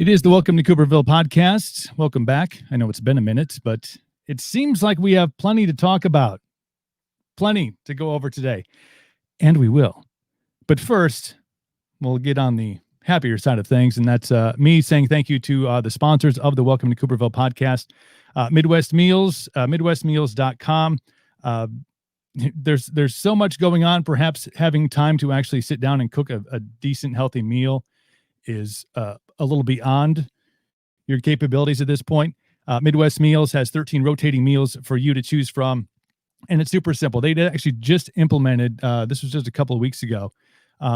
It is the Welcome to Cooperville podcast. Welcome back. I know it's been a minute, but it seems like we have plenty to talk about, plenty to go over today, and we will. But first, we'll get on the happier side of things, and that's me saying thank you to the sponsors of the Welcome to Cooperville podcast, Midwest Meals, midwestmeals.com. There's so much going on. Perhaps having time to actually sit down and cook a decent, healthy meal is a little beyond your capabilities at this point. Midwest Meals has 13 rotating meals for you to choose from, and it's super simple. They actually just implemented, this was just a couple of weeks ago,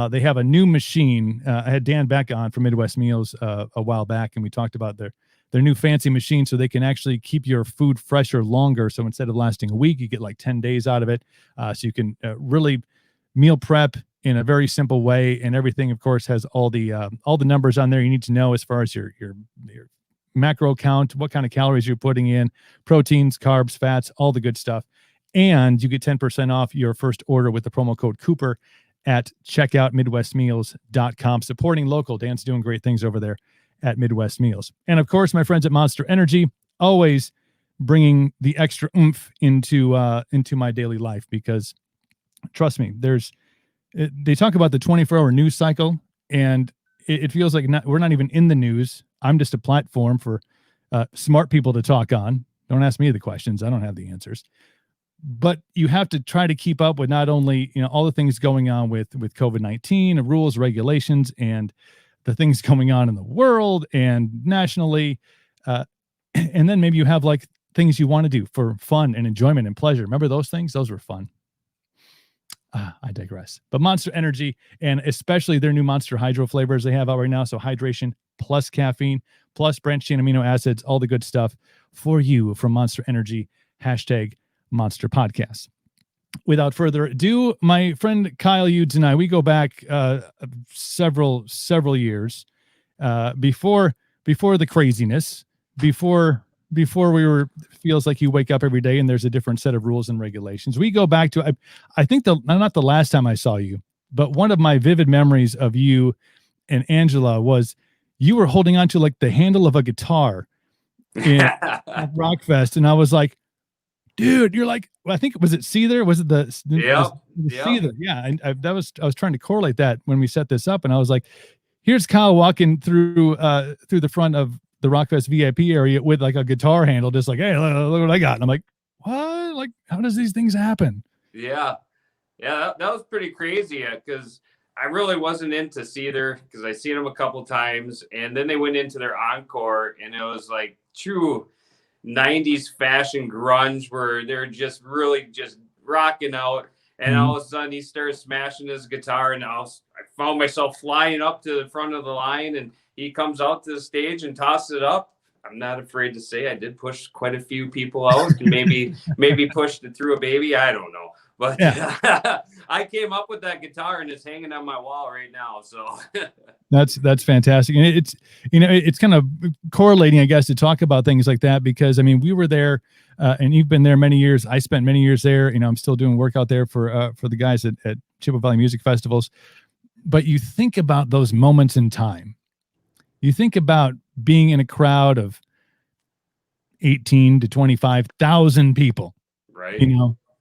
they have a new machine. I had Dan back on from Midwest Meals a while back, and we talked about their new fancy machine so they can actually keep your food fresher longer. So instead of lasting a week, you get like 10 days out of it. So you can really meal prep in a very simple way, and everything, of course, has all the numbers on there you need to know as far as your macro count, what kind of calories you're putting in, proteins, carbs, fats, all the good stuff. And you get 10% off your first order with the promo code Cooper at checkout, midwestmeals.com. Supporting local. Dan's doing great things over there at Midwest Meals. And of course, my friends at Monster Energy, always bringing the extra oomph into my daily life, because trust me, they talk about the 24-hour news cycle, and it feels like we're not even in the news. I'm just a platform for smart people to talk on. Don't ask me the questions. I don't have the answers. But you have to try to keep up with not only all the things going on with COVID-19, the rules, regulations, and the things going on in the world and nationally. And then maybe you have like things you want to do for fun and enjoyment and pleasure. Remember those things? Those were fun. I digress. But Monster Energy, and especially their new Monster Hydro flavors they have out right now. So hydration plus caffeine plus branched chain amino acids, all the good stuff for you from Monster Energy. Hashtag Monster Podcast. Without further ado, my friend Kyle Yudes and I, we go back several years before the craziness, before we were, feels like you wake up every day and there's a different set of rules and regulations. We go back to, I think not the last time I saw you, but one of my vivid memories of you and Angela was you were holding on to like the handle of a guitar at Rockfest. And I was like, dude, you're like, I think, was it Seether? Was it the Seether? Yeah. And I was trying to correlate that when we set this up, and I was like, here's Kyle walking through the front of the Rockfest VIP area with like a guitar handle, just like, hey, look what I got. And I'm like, what? Like, how does these things happen? Yeah. That was pretty crazy, because I really wasn't into Seether, because I seen them a couple times, and then they went into their encore, and it was like true 90s fashion grunge where they're just really just rocking out. And all of a sudden he started smashing his guitar, and I found myself flying up to the front of the line, and he comes out to the stage and tosses it up. I'm not afraid to say I did push quite a few people out, and maybe pushed it through a baby. I don't know. But yeah. I came up with that guitar, and it's hanging on my wall right now. So that's fantastic. And it's kind of correlating, I guess, to talk about things like that, because I mean, we were there and you've been there many years. I spent many years there. I'm still doing work out there for the guys at Chippewa Valley Music Festivals. But you think about those moments in time. You think about being in a crowd of 18 to 25,000 people, right?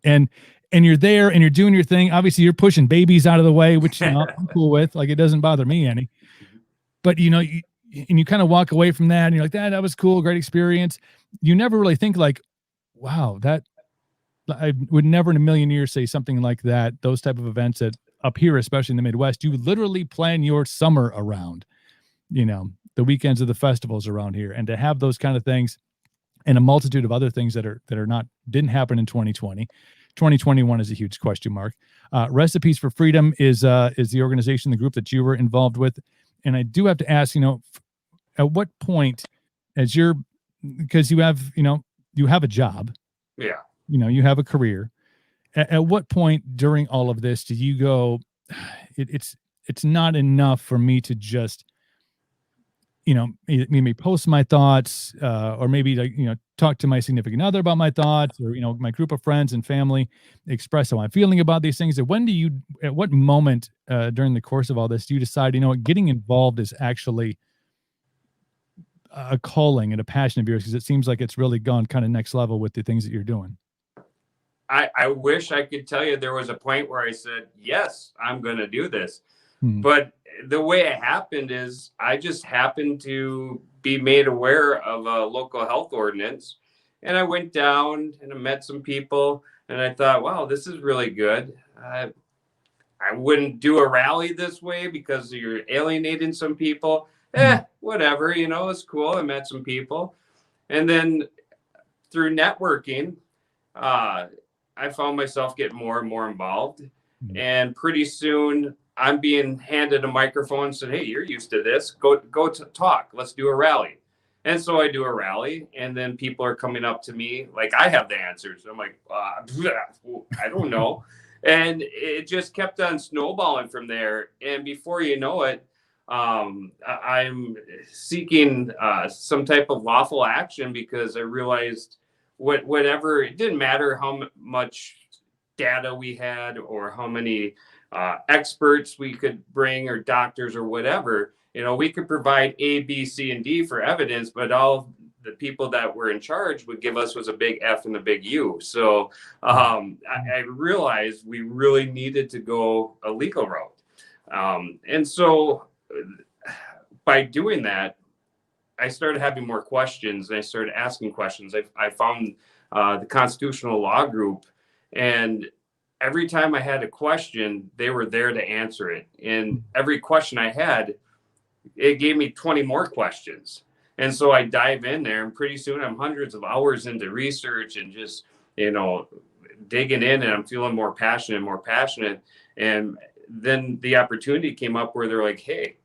And you're there and you're doing your thing. Obviously, you're pushing babies out of the way, which I'm cool with. Like, it doesn't bother me any. But you kind of walk away from that, and you're like, that was cool, great experience. You never really think like, wow, that I would never in a million years say something like that. Those type of events that up here, especially in the Midwest, you literally plan your summer around, the weekends of the festivals around here, and to have those kind of things and a multitude of other things that didn't happen in 2020. 2021 is a huge question mark. Recipes for Freedom is the organization, the group that you were involved with. And I do have to ask, at what point, because you have a job. Yeah. You have a career. At what point during all of this do you go, it's not enough for me to just, maybe post my thoughts, or maybe talk to my significant other about my thoughts, or my group of friends and family, express how I'm feeling about these things. At what moment during the course of all this do you decide, getting involved is actually a calling and a passion of yours? Because it seems like it's really gone kind of next level with the things that you're doing. I wish I could tell you there was a point where I said, yes, I'm going to do this. Hmm. But the way it happened is I just happened to be made aware of a local health ordinance. And I went down and I met some people and I thought, wow, this is really good. I wouldn't do a rally this way because you're alienating some people. Whatever, it's cool. I met some people. And then through networking, I found myself getting more and more involved. And pretty soon I'm being handed a microphone and said, hey, you're used to this. Go talk. Let's do a rally. And so I do a rally, and then people are coming up to me like I have the answers. I'm like, I don't know. And it just kept on snowballing from there. And before you know it, I'm seeking some type of lawful action because I realized whatever, it didn't matter how much data we had or how many experts we could bring or doctors or whatever. We could provide A, B, C, and D for evidence, but all the people that were in charge would give us was a big F and a big U. So I realized we really needed to go a legal route. And so by doing that, I started having more questions and I started asking questions. I found the constitutional law group, and every time I had a question, they were there to answer it. And every question I had, it gave me 20 more questions. And so I dive in there, and pretty soon I'm hundreds of hours into research and just, digging in, and I'm feeling more passionate. And then the opportunity came up where they're like, hey,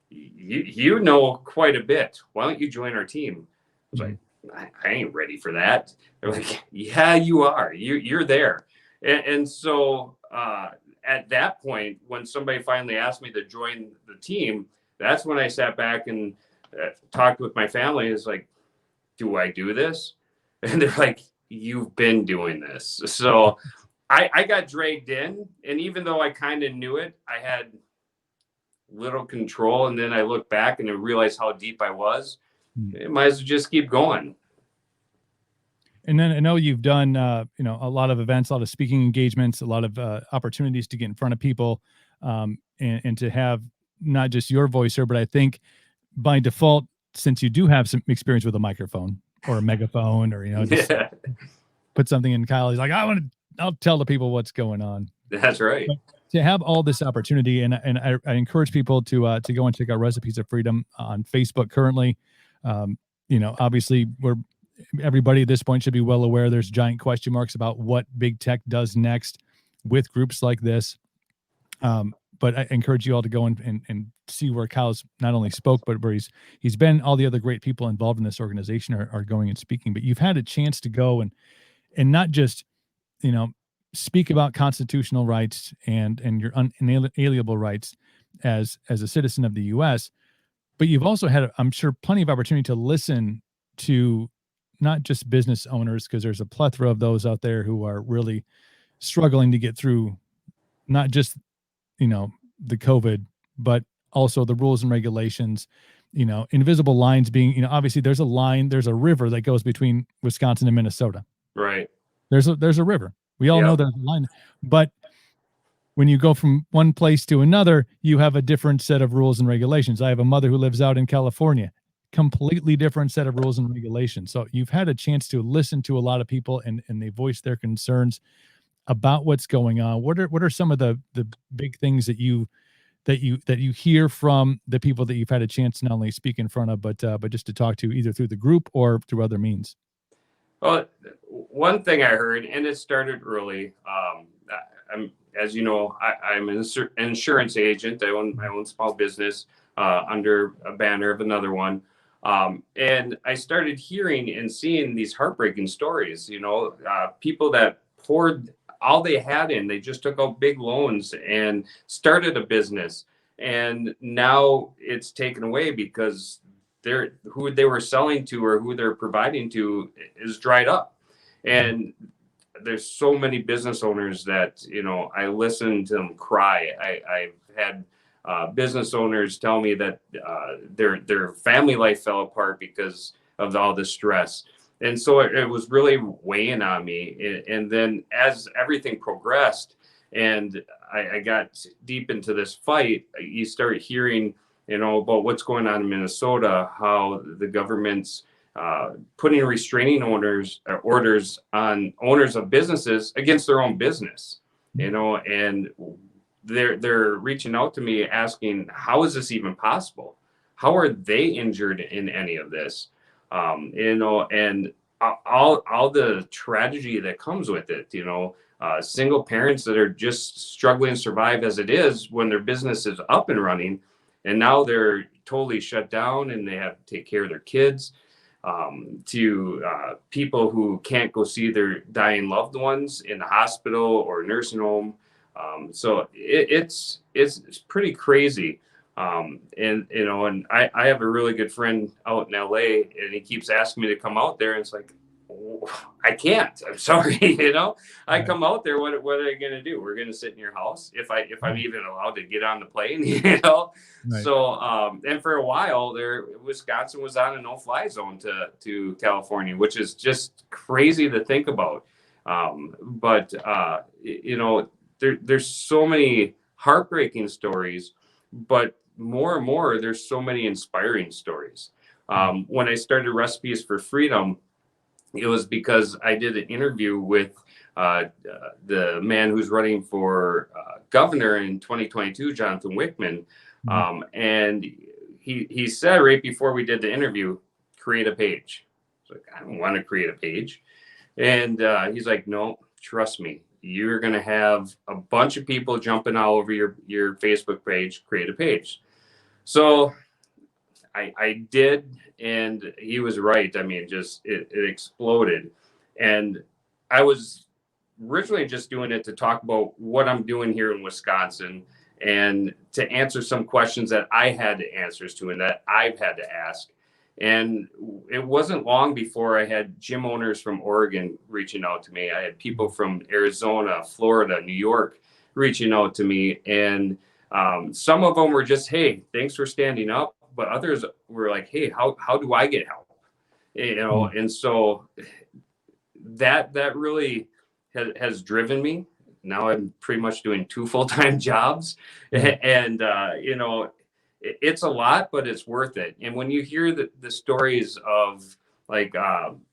you know quite a bit. Why don't you join our team? I was like, I ain't ready for that. They're like, yeah, you are. You're there. And so at that point, when somebody finally asked me to join the team, that's when I sat back and talked with my family. It's like, do I do this? And they're like, you've been doing this. So I got dragged in. And even though I kind of knew it, I had little control. And then I looked back and I realized how deep I was. It might as well just keep going. And then I know you've done, a lot of events, a lot of speaking engagements, a lot of opportunities to get in front of people, and to have not just your voice here, but I think by default, since you do have some experience with a microphone or a megaphone, or just put something in Kyle, he's like, I'll tell the people what's going on. That's right. But to have all this opportunity, and I encourage people to go and check out Recipes of Freedom on Facebook currently. Obviously everybody at this point should be well aware there's giant question marks about what big tech does next with groups like this. But I encourage you all to go and see where Kyle's not only spoke, but where he's been. All the other great people involved in this organization are going and speaking. But you've had a chance to go and not just speak about constitutional rights and your unalienable rights as a citizen of the U.S., but you've also had, I'm sure, plenty of opportunity to listen to not just business owners, because there's a plethora of those out there who are really struggling to get through not just the COVID, but also the rules and regulations, invisible lines being, obviously there's a river that goes between Wisconsin and Minnesota. Right. There's a river. We all know there's a line, but when you go from one place to another, you have a different set of rules and regulations. I have a mother who lives out in California, completely different set of rules and regulations. So you've had a chance to listen to a lot of people and they voice their concerns about what's going on. What are some of the big things that you hear from the people that you've had a chance to not only speak in front of, but just to talk to either through the group or through other means? Well, one thing I heard, and it started early. As you know, I'm an insurance agent. I own small business under a banner of another one. And I started hearing and seeing these heartbreaking stories, people that poured all they had in. They just took out big loans and started a business. And now it's taken away because who they were selling to or who they're providing to is dried up. And there's so many business owners that, I listen to them cry. I've had business owners tell me that their family life fell apart because of all the stress. And so it was really weighing on me. And then as everything progressed and I got deep into this fight, you start hearing, about what's going on in Minnesota, how the government's putting restraining orders on owners of businesses against their own business, and they're reaching out to me asking, how is this even possible? How are they injured in any of this? And all the tragedy that comes with it, single parents that are just struggling to survive as it is when their business is up and running, and now they're totally shut down and they have to take care of their kids, to people who can't go see their dying loved ones in the hospital or nursing home. So it's pretty crazy. And I have a really good friend out in LA, and he keeps asking me to come out there. And it's like, I can't, I'm sorry. I come out there. What are they going to do? We're going to sit in your house if I'm even allowed to get on the plane, Right. So, and for a while there, Wisconsin was on a no-fly zone to California, which is just crazy to think about. But there's so many heartbreaking stories, but more and more, there's so many inspiring stories. When I started Recipes for Freedom, it was because I did an interview with the man who's running for governor in 2022, Jonathan Wickman. And he said right before we did the interview, create a page. I was like, I don't want to create a page. And he's like, no, trust me. You're going to have a bunch of people jumping all over your Facebook page, create a page. So I did, and he was right. I mean, just it exploded. And I was originally just doing it to talk about what I'm doing here in Wisconsin and to answer some questions that I had answers to and that I've had to ask. And it wasn't long before I had gym owners from Oregon reaching out to me. I had people from Arizona, Florida, New York reaching out to me. And some of them were just, hey, thanks for standing up. But others were like, hey, how do I get help? And so that really has driven me. Now I'm pretty much doing 2 full-time jobs. And, it's a lot, but it's worth it. And when you hear the stories of like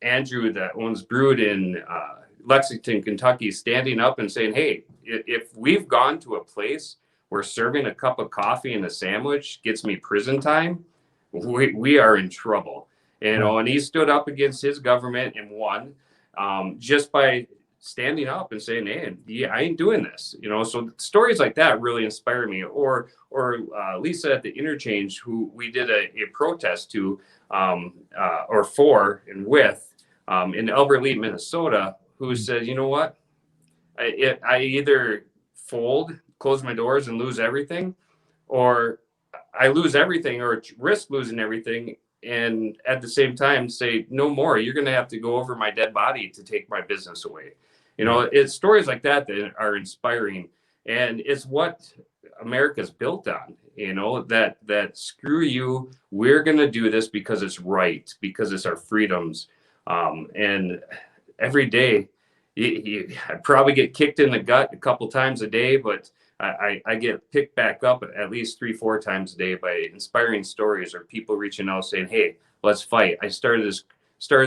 Andrew that owns Brood in Lexington, Kentucky, standing up and saying, hey, if we've gone to a place where serving a cup of coffee and a sandwich gets me prison time, we are in trouble. And he stood up against his government and won, just by standing up and saying, hey, yeah, I ain't doing this. So stories like that really inspire me. Or Lisa at the Interchange, who we did a protest to, or for and with, in Albert Lea, Minnesota, who said, you know what, I either close my doors and lose everything, or I lose everything or risk losing everything, and at the same time say, no more, you're going to have to go over my dead body to take my business away. It's stories like that are inspiring, and it's what America's built on, that screw you, we're going to do this because it's right, because it's our freedoms. And every day I probably get kicked in the gut a couple times a day, but I get picked back up at least 3-4 times a day by inspiring stories or people reaching out saying, hey, let's fight. I started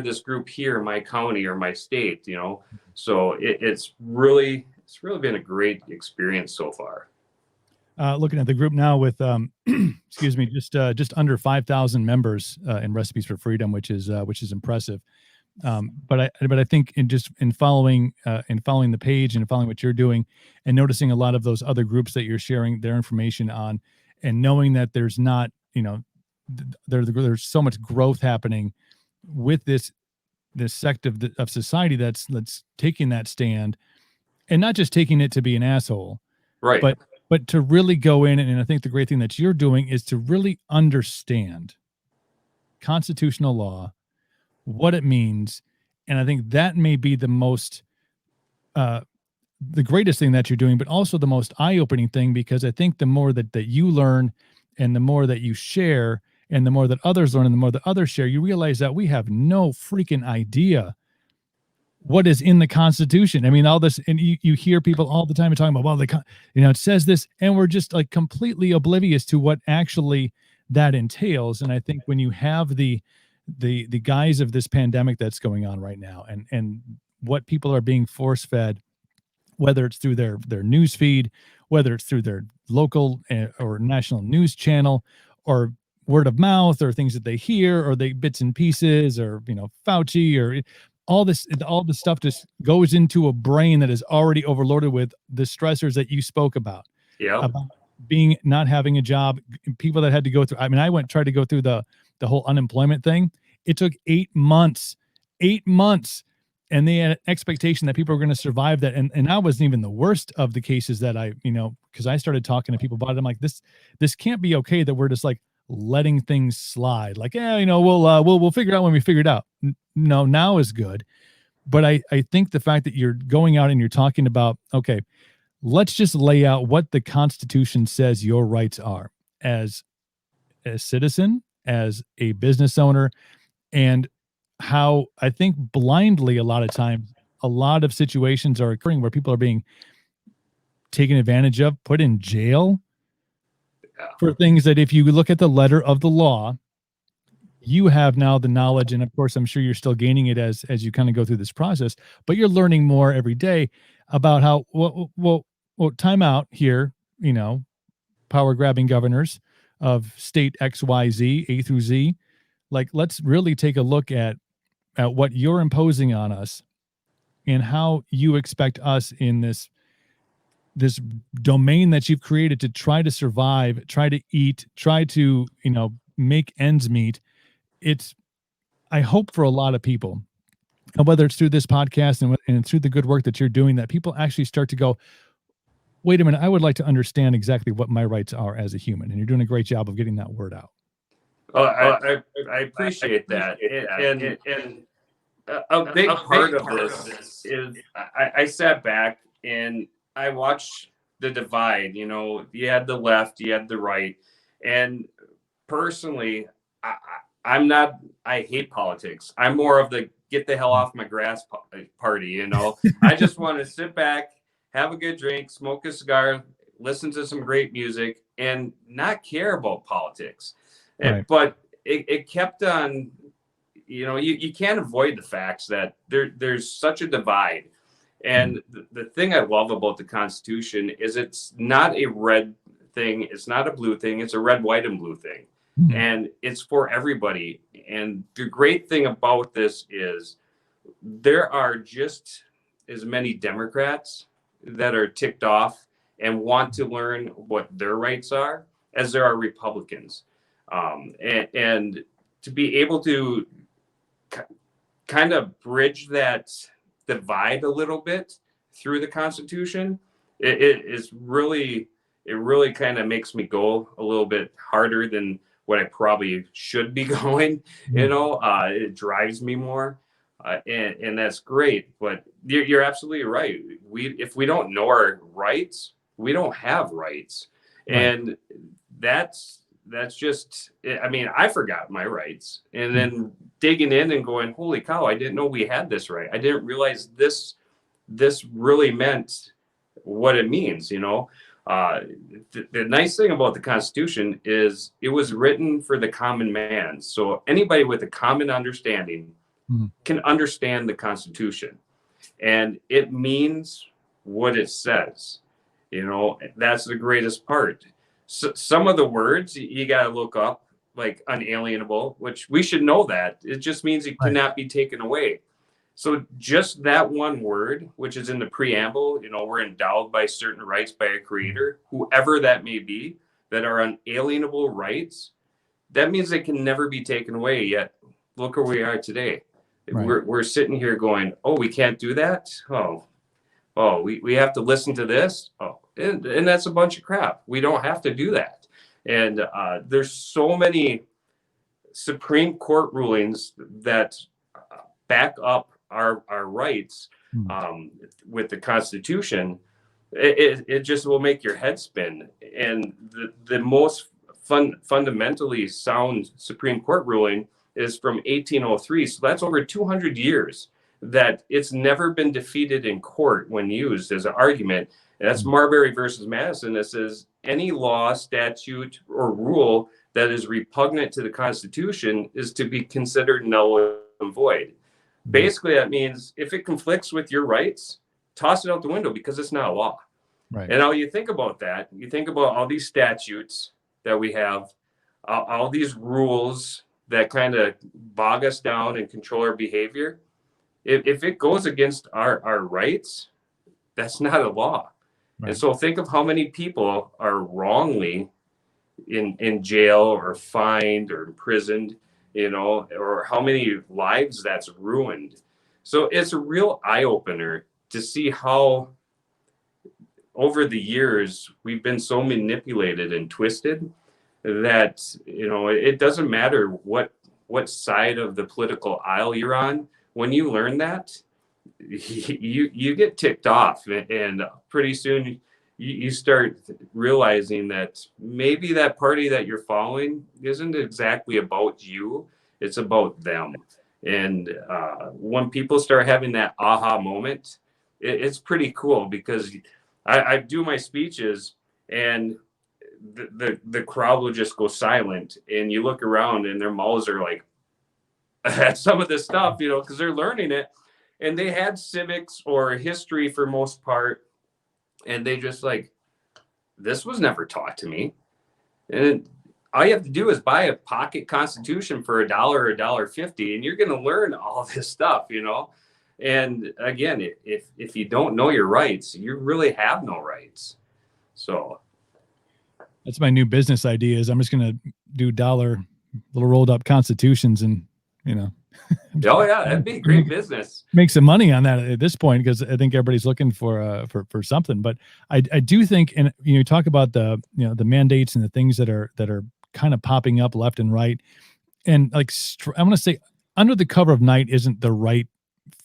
this group here in my county or my state, so it's really been a great experience so far. Looking at the group now with, excuse me, just under 5,000 members in Recipes for Freedom, which is impressive. But I think in following the page and following what you're doing and noticing a lot of those other groups that you're sharing their information on, and knowing that there's not, there's so much growth happening with this sect of society that's taking that stand, and not just taking it to be an asshole, right? But to really go in, and I think the great thing that you're doing is to really understand constitutional law, what it means. And I think that may be the most the greatest thing that you're doing, but also the most eye-opening thing, because I think the more that you learn and the more that you share and the more that others learn and the more that others share, you realize that we have no freaking idea what is in the Constitution. I mean, all this, and you hear people all the time talking about, well, it says this, and we're just like completely oblivious to what actually that entails. And I think when you have the guise of this pandemic that's going on right now, and what people are being force fed, whether it's through their news feed, whether it's through their local or national news channel, or word of mouth, or things that they hear, or they bits and pieces, or Fauci, or all this stuff just goes into a brain that is already overloaded with the stressors that you spoke about. Yeah. About being, not having a job, people that had to go through. I mean, I tried to go through the whole unemployment thing. It took 8 months, 8 months. And they had an expectation that people were going to survive that. And that wasn't even the worst of the cases that because I started talking to people about it. I'm like, this can't be okay that we're just like letting things slide. Like, we'll figure it out when we figure it out. No, now is good. But I think the fact that you're going out and you're talking about, okay, let's just lay out what the Constitution says your rights are as a citizen, as a business owner, and how I think blindly a lot of times, a lot of situations are occurring where people are being taken advantage of, put in jail for things that, if you look at the letter of the law, you have now the knowledge. And of course, I'm sure you're still gaining it as you kind of go through this process, but you're learning more every day about how, well, time out here, power grabbing governors of state XYZ, A through Z. Like, let's really take a look at what you're imposing on us and how you expect us in this domain that you've created to try to survive, try to eat, try to, make ends meet. I hope for a lot of people, and whether it's through this podcast and through the good work that you're doing, that people actually start to go, wait a minute, I would like to understand exactly what my rights are as a human. And you're doing a great job of getting that word out. Oh, I appreciate that. And a big part of this is I sat back and I watched the divide. You had the left, you had the right. And personally, I hate politics. I'm more of the get the hell off my grass party. I just want to sit back, have a good drink, smoke a cigar, listen to some great music, and not care about politics. Right. But it kept on, you can't avoid the facts that there's such a divide. And the thing I love about the Constitution is it's not a red thing. It's not a blue thing. It's a red, white, and blue thing. Mm-hmm. And it's for everybody. And the great thing about this is there are just as many Democrats that are ticked off and want to learn what their rights are as there are Republicans. And to be able to kind of bridge that divide a little bit through the Constitution, it really kind of makes me go a little bit harder than what I probably should be going. It drives me more, and that's great. But you're absolutely right. If we don't know our rights, we don't have rights, right. And that's just, I mean, I forgot my rights, and then digging in and going, holy cow, I didn't know we had this right. I didn't realize this really meant what it means. The nice thing about the Constitution is it was written for the common man. So anybody with a common understanding can understand the Constitution, and it means what it says. That's the greatest part. So some of the words you got to look up, like unalienable, which we should know that. It just means it cannot be taken away. So just that one word, which is in the preamble, we're endowed by certain rights by a creator, whoever that may be, that are unalienable rights. That means they can never be taken away. Yet look where we are today. Right. We're sitting here going, oh, we can't do that. Oh, we have to listen to this. Oh, and that's a bunch of crap. We don't have to do that. And there's so many Supreme Court rulings that back up our rights Hmm. with the Constitution, it just will make your head spin. And the most fundamentally sound Supreme Court ruling is from 1803. So that's over 200 years that it's never been defeated in court when used as an argument. And that's Marbury versus Madison. That says any law, statute, or rule that is repugnant to the Constitution is to be considered null and void. Basically, that means if it conflicts with your rights, toss it out the window because it's not a law. Right. And now you think about that. You think about all these statutes that we have, all these rules that kind of bog us down and control our behavior. If it goes against our rights, that's not a law. Right. And so think of how many people are wrongly in jail or fined or imprisoned, or how many lives that's ruined. So it's a real eye opener to see how over the years we've been so manipulated and twisted that, it doesn't matter what side of the political aisle you're on. When you learn that, you get ticked off, and pretty soon you start realizing that maybe that party that you're following isn't exactly about you, it's about them. And when people start having that aha moment, it's pretty cool, because I do my speeches and the crowd will just go silent, and you look around and their mouths are like at some of this stuff, because they're learning it, and they had civics or history for most part, and they just like, this was never taught to me. And all you have to do is buy a pocket Constitution for $1 or $1.50, and you're going to learn all this stuff, And again, if you don't know your rights, you really have no rights. So that's my new business idea. Is I'm just going to do dollar little rolled up Constitutions, and oh yeah, that'd be great business. Make some money on that at this point, because I think everybody's looking for something. But I do think, and you talk about the mandates and the things that are kind of popping up left and right, and like I'm going to say under the cover of night isn't the right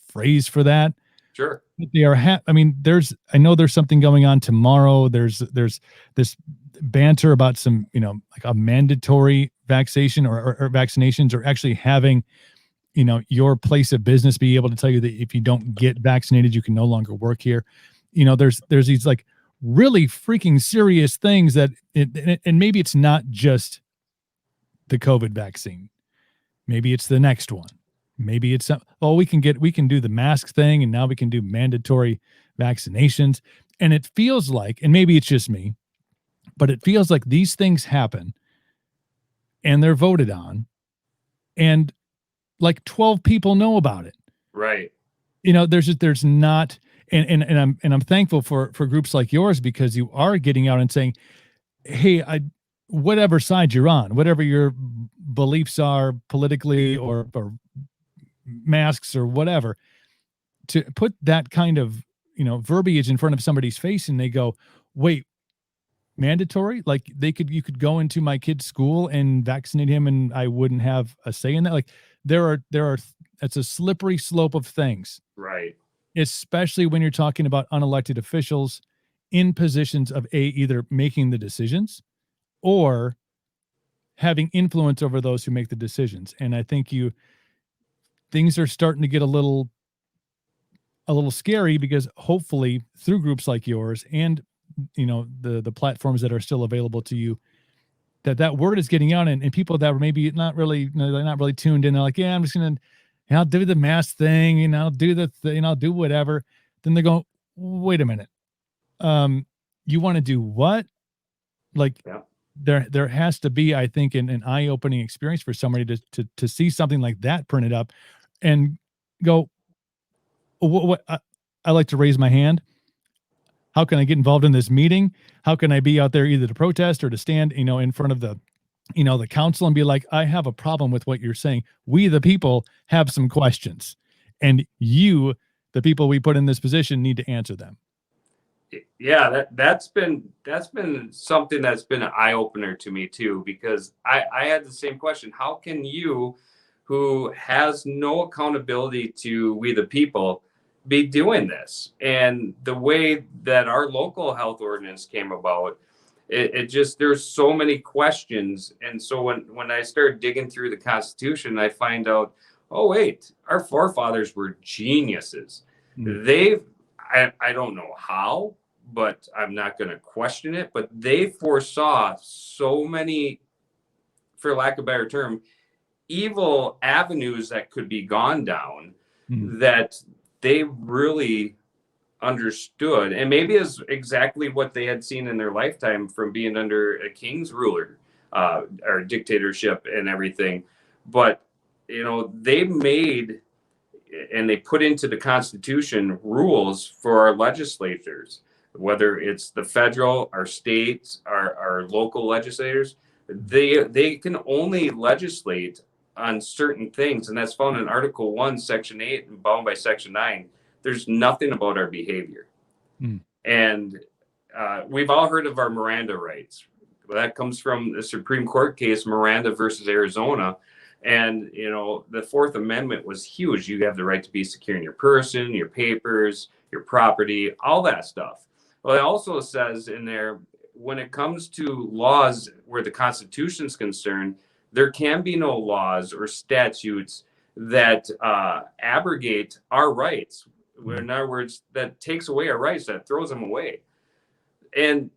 phrase for that. Sure. But they are. I know there's something going on tomorrow. There's this banter about some like a mandatory vaccination or vaccinations, or actually having your place of business be able to tell you that if you don't get vaccinated, you can no longer work here. There's these like really freaking serious things that and maybe it's not just the COVID vaccine. Maybe it's the next one. Maybe it's we can do the mask thing, and now we can do mandatory vaccinations. And it feels like, and maybe it's just me, but it feels like these things happen and they're voted on, and like 12 people know about it. Right. There's not, and I'm thankful for groups like yours, because you are getting out and saying, hey, whatever side you're on, whatever your beliefs are politically or masks or whatever, to put that kind of verbiage in front of somebody's face, and they go, wait, mandatory? Like you could go into my kid's school and vaccinate him, and I wouldn't have a say in that. Like there are it's a slippery slope of things, right? Especially when you're talking about unelected officials in positions of either making the decisions or having influence over those who make the decisions. And I think things are starting to get a little scary, because hopefully through groups like yours and the platforms that are still available to you, that word is getting out, and people that were maybe not really, they're not really tuned in. They're like, yeah, I'm just gonna, I'll do the mask thing, and I'll do the thing, I'll do whatever. Then they go, wait a minute, you want to do what? Like, yeah. There has to be, I think, an eye-opening experience for somebody to see something like that printed up and go, what I like to raise my hand. How can I get involved in this meeting? How can I be out there either to protest or to stand, in front of the council and be like, I have a problem with what you're saying. We, the people, have some questions, and you, the people we put in this position, need to answer them. Yeah, that's been something that's been an eye opener to me too, because I had the same question. How can you, who has no accountability to we the people, be doing this. And the way that our local health ordinance came about, it just, there's so many questions. And so when I started digging through the Constitution, I find out, oh wait, our forefathers were geniuses. They've, I don't know how, but I'm not going to question it, but they foresaw so many, for lack of a better term, evil avenues that could be gone down, that they really understood, and maybe is exactly what they had seen in their lifetime from being under a king's ruler, or dictatorship and everything. But they made and they put into the Constitution rules for our legislators, whether it's the federal, our states, our local legislators. They can only legislate on certain things, and that's found in Article 1, Section 8, and bound by Section 9. There's nothing about our behavior. And we've all heard of our Miranda rights. That comes from the Supreme Court case, Miranda versus Arizona. And, the Fourth Amendment was huge. You have the right to be secure in your person, your papers, your property, all that stuff. Well, it also says in there, when it comes to laws where the Constitution is concerned, there can be no laws or statutes that abrogate our rights. In other words, that takes away our rights, that throws them away. And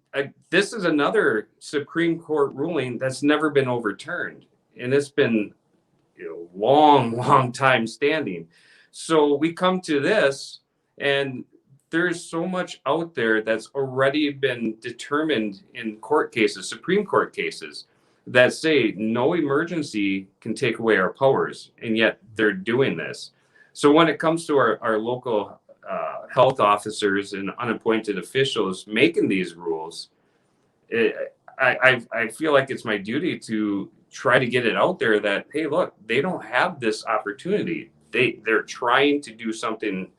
this is another Supreme Court ruling that's never been overturned. And it's been long time standing. So we come to this, and there's so much out there that's already been determined in court cases, Supreme Court cases, that say no emergency can take away our powers, and yet they're doing this. So when it comes to our local health officers and unappointed officials making these rules, I feel like it's my duty to try to get it out there that, hey, look, they don't have this opportunity. They're trying to do something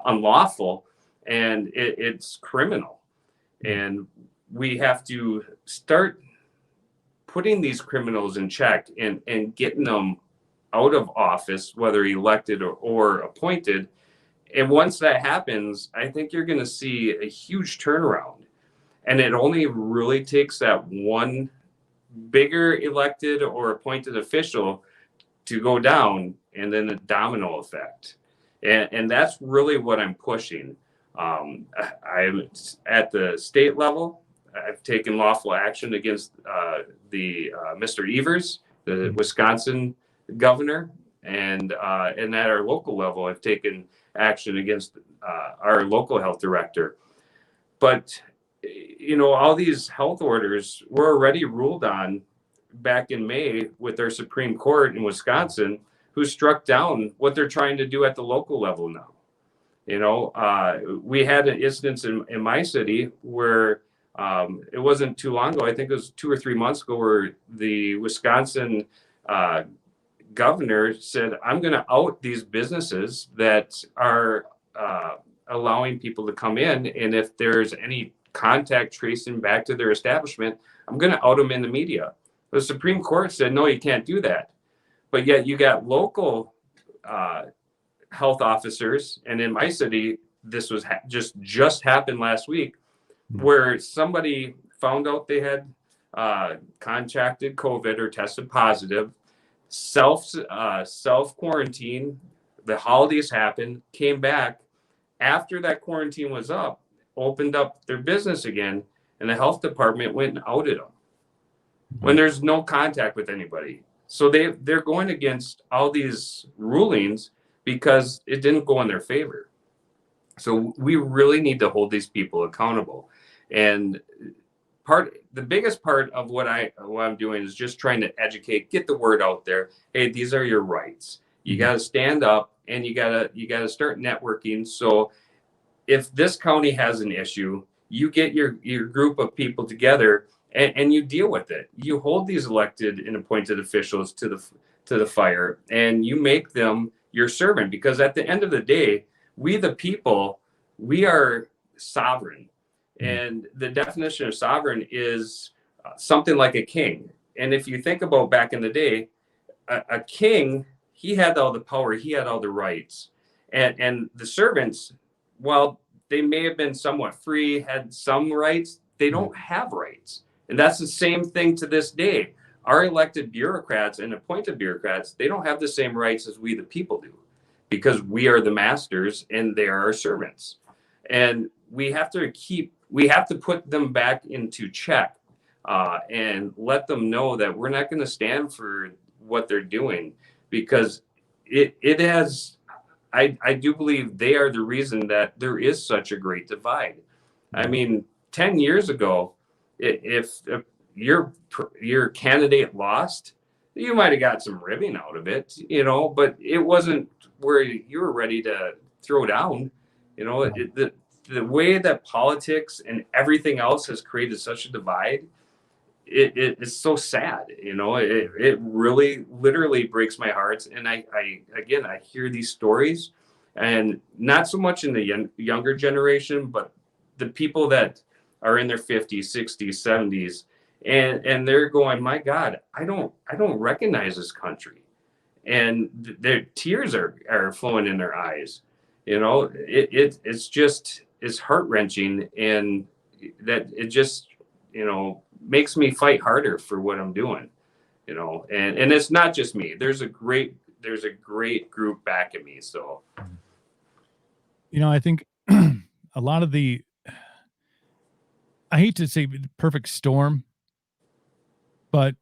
unlawful, and it's criminal. And we have to start putting these criminals in check and getting them out of office, whether elected or appointed. And once that happens, I think you're going to see a huge turnaround. And it only really takes that one bigger elected or appointed official to go down, and then a domino effect. And that's really what I'm pushing. I'm at the state level. I've taken lawful action against the Mr. Evers, the Wisconsin governor, and at our local level, I've taken action against our local health director. But all these health orders were already ruled on back in May with our Supreme Court in Wisconsin, who struck down what they're trying to do at the local level now. We had an instance in my city where it wasn't too long ago, I think it was 2 or 3 months ago, where the Wisconsin governor said, I'm going to out these businesses that are allowing people to come in. And if there's any contact tracing back to their establishment, I'm going to out them in the media. The Supreme Court said, no, you can't do that. But yet you got local health officers. And in my city, this was just happened last week, where somebody found out they had contracted COVID or tested positive, self quarantine. The holidays happened, came back after that quarantine was up, opened up their business again, and the health department went and outed them when there's no contact with anybody. So they're going against all these rulings because it didn't go in their favor. So we really need to hold these people accountable. And the biggest part of what I'm doing is just trying to educate, get the word out there. Hey, these are your rights. You got to stand up, and you got to start networking. So if this county has an issue, you get your group of people together and you deal with it. You hold these elected and appointed officials to the fire, and you make them your servant, because at the end of the day, we the people, we are sovereign. And the definition of sovereign is something like a king. And if you think about back in the day, a king, he had all the power, he had all the rights. And the servants, while they may have been somewhat free, had some rights, they don't have rights. And that's the same thing to this day. Our elected bureaucrats and appointed bureaucrats, they don't have the same rights as we the people do, because we are the masters and they are our servants. And we have to put them back into check, and let them know that we're not going to stand for what they're doing, because it has, I do believe they are the reason that there is such a great divide. I mean, 10 years ago, if your candidate lost, you might have got some ribbing out of it, but it wasn't where you were ready to throw down. The way that politics and everything else has created such a divide, it's so sad. It really literally breaks my heart. And I hear these stories, and not so much in the younger generation, but the people that are in their 50s, 60s, 70s, and they're going, my God, I don't recognize this country. And their tears are flowing in their eyes. It's heart-wrenching, and that it just, makes me fight harder for what I'm doing, and it's not just me. There's a great group backing me. So, I think a lot of I hate to say perfect storm, but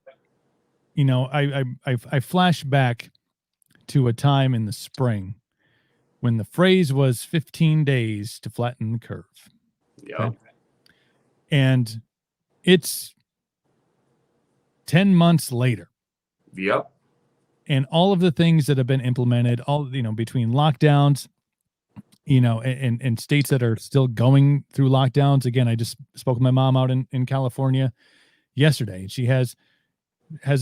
I flash back to a time in the spring when the phrase was 15 days to flatten the curve. yeah. Okay? And it's 10 months later. Yep. And all of the things that have been implemented, all, between lockdowns, and states that are still going through lockdowns. Again, I just spoke with my mom out in California yesterday. And she hasn't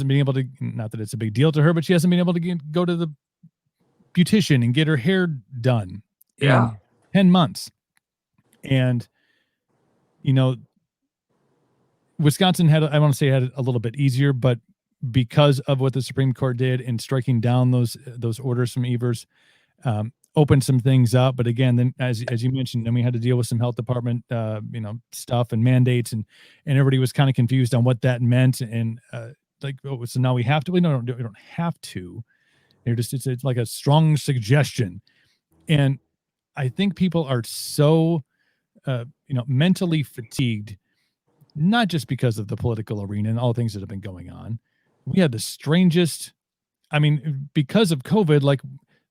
been able to, not that it's a big deal to her, but she hasn't been able to go to the beautician and get her hair done Yeah. in 10 months. And, Wisconsin had a little bit easier, but because of what the Supreme Court did in striking down those orders from Evers, opened some things up. But again, then as you mentioned, then we had to deal with some health department, stuff and mandates, and everybody was kind of confused on what that meant. And so now we have to. We don't have to. It's like a strong suggestion, and I think people are so mentally fatigued, not just because of the political arena and all the things that have been going on. We had the strangest, because of COVID, like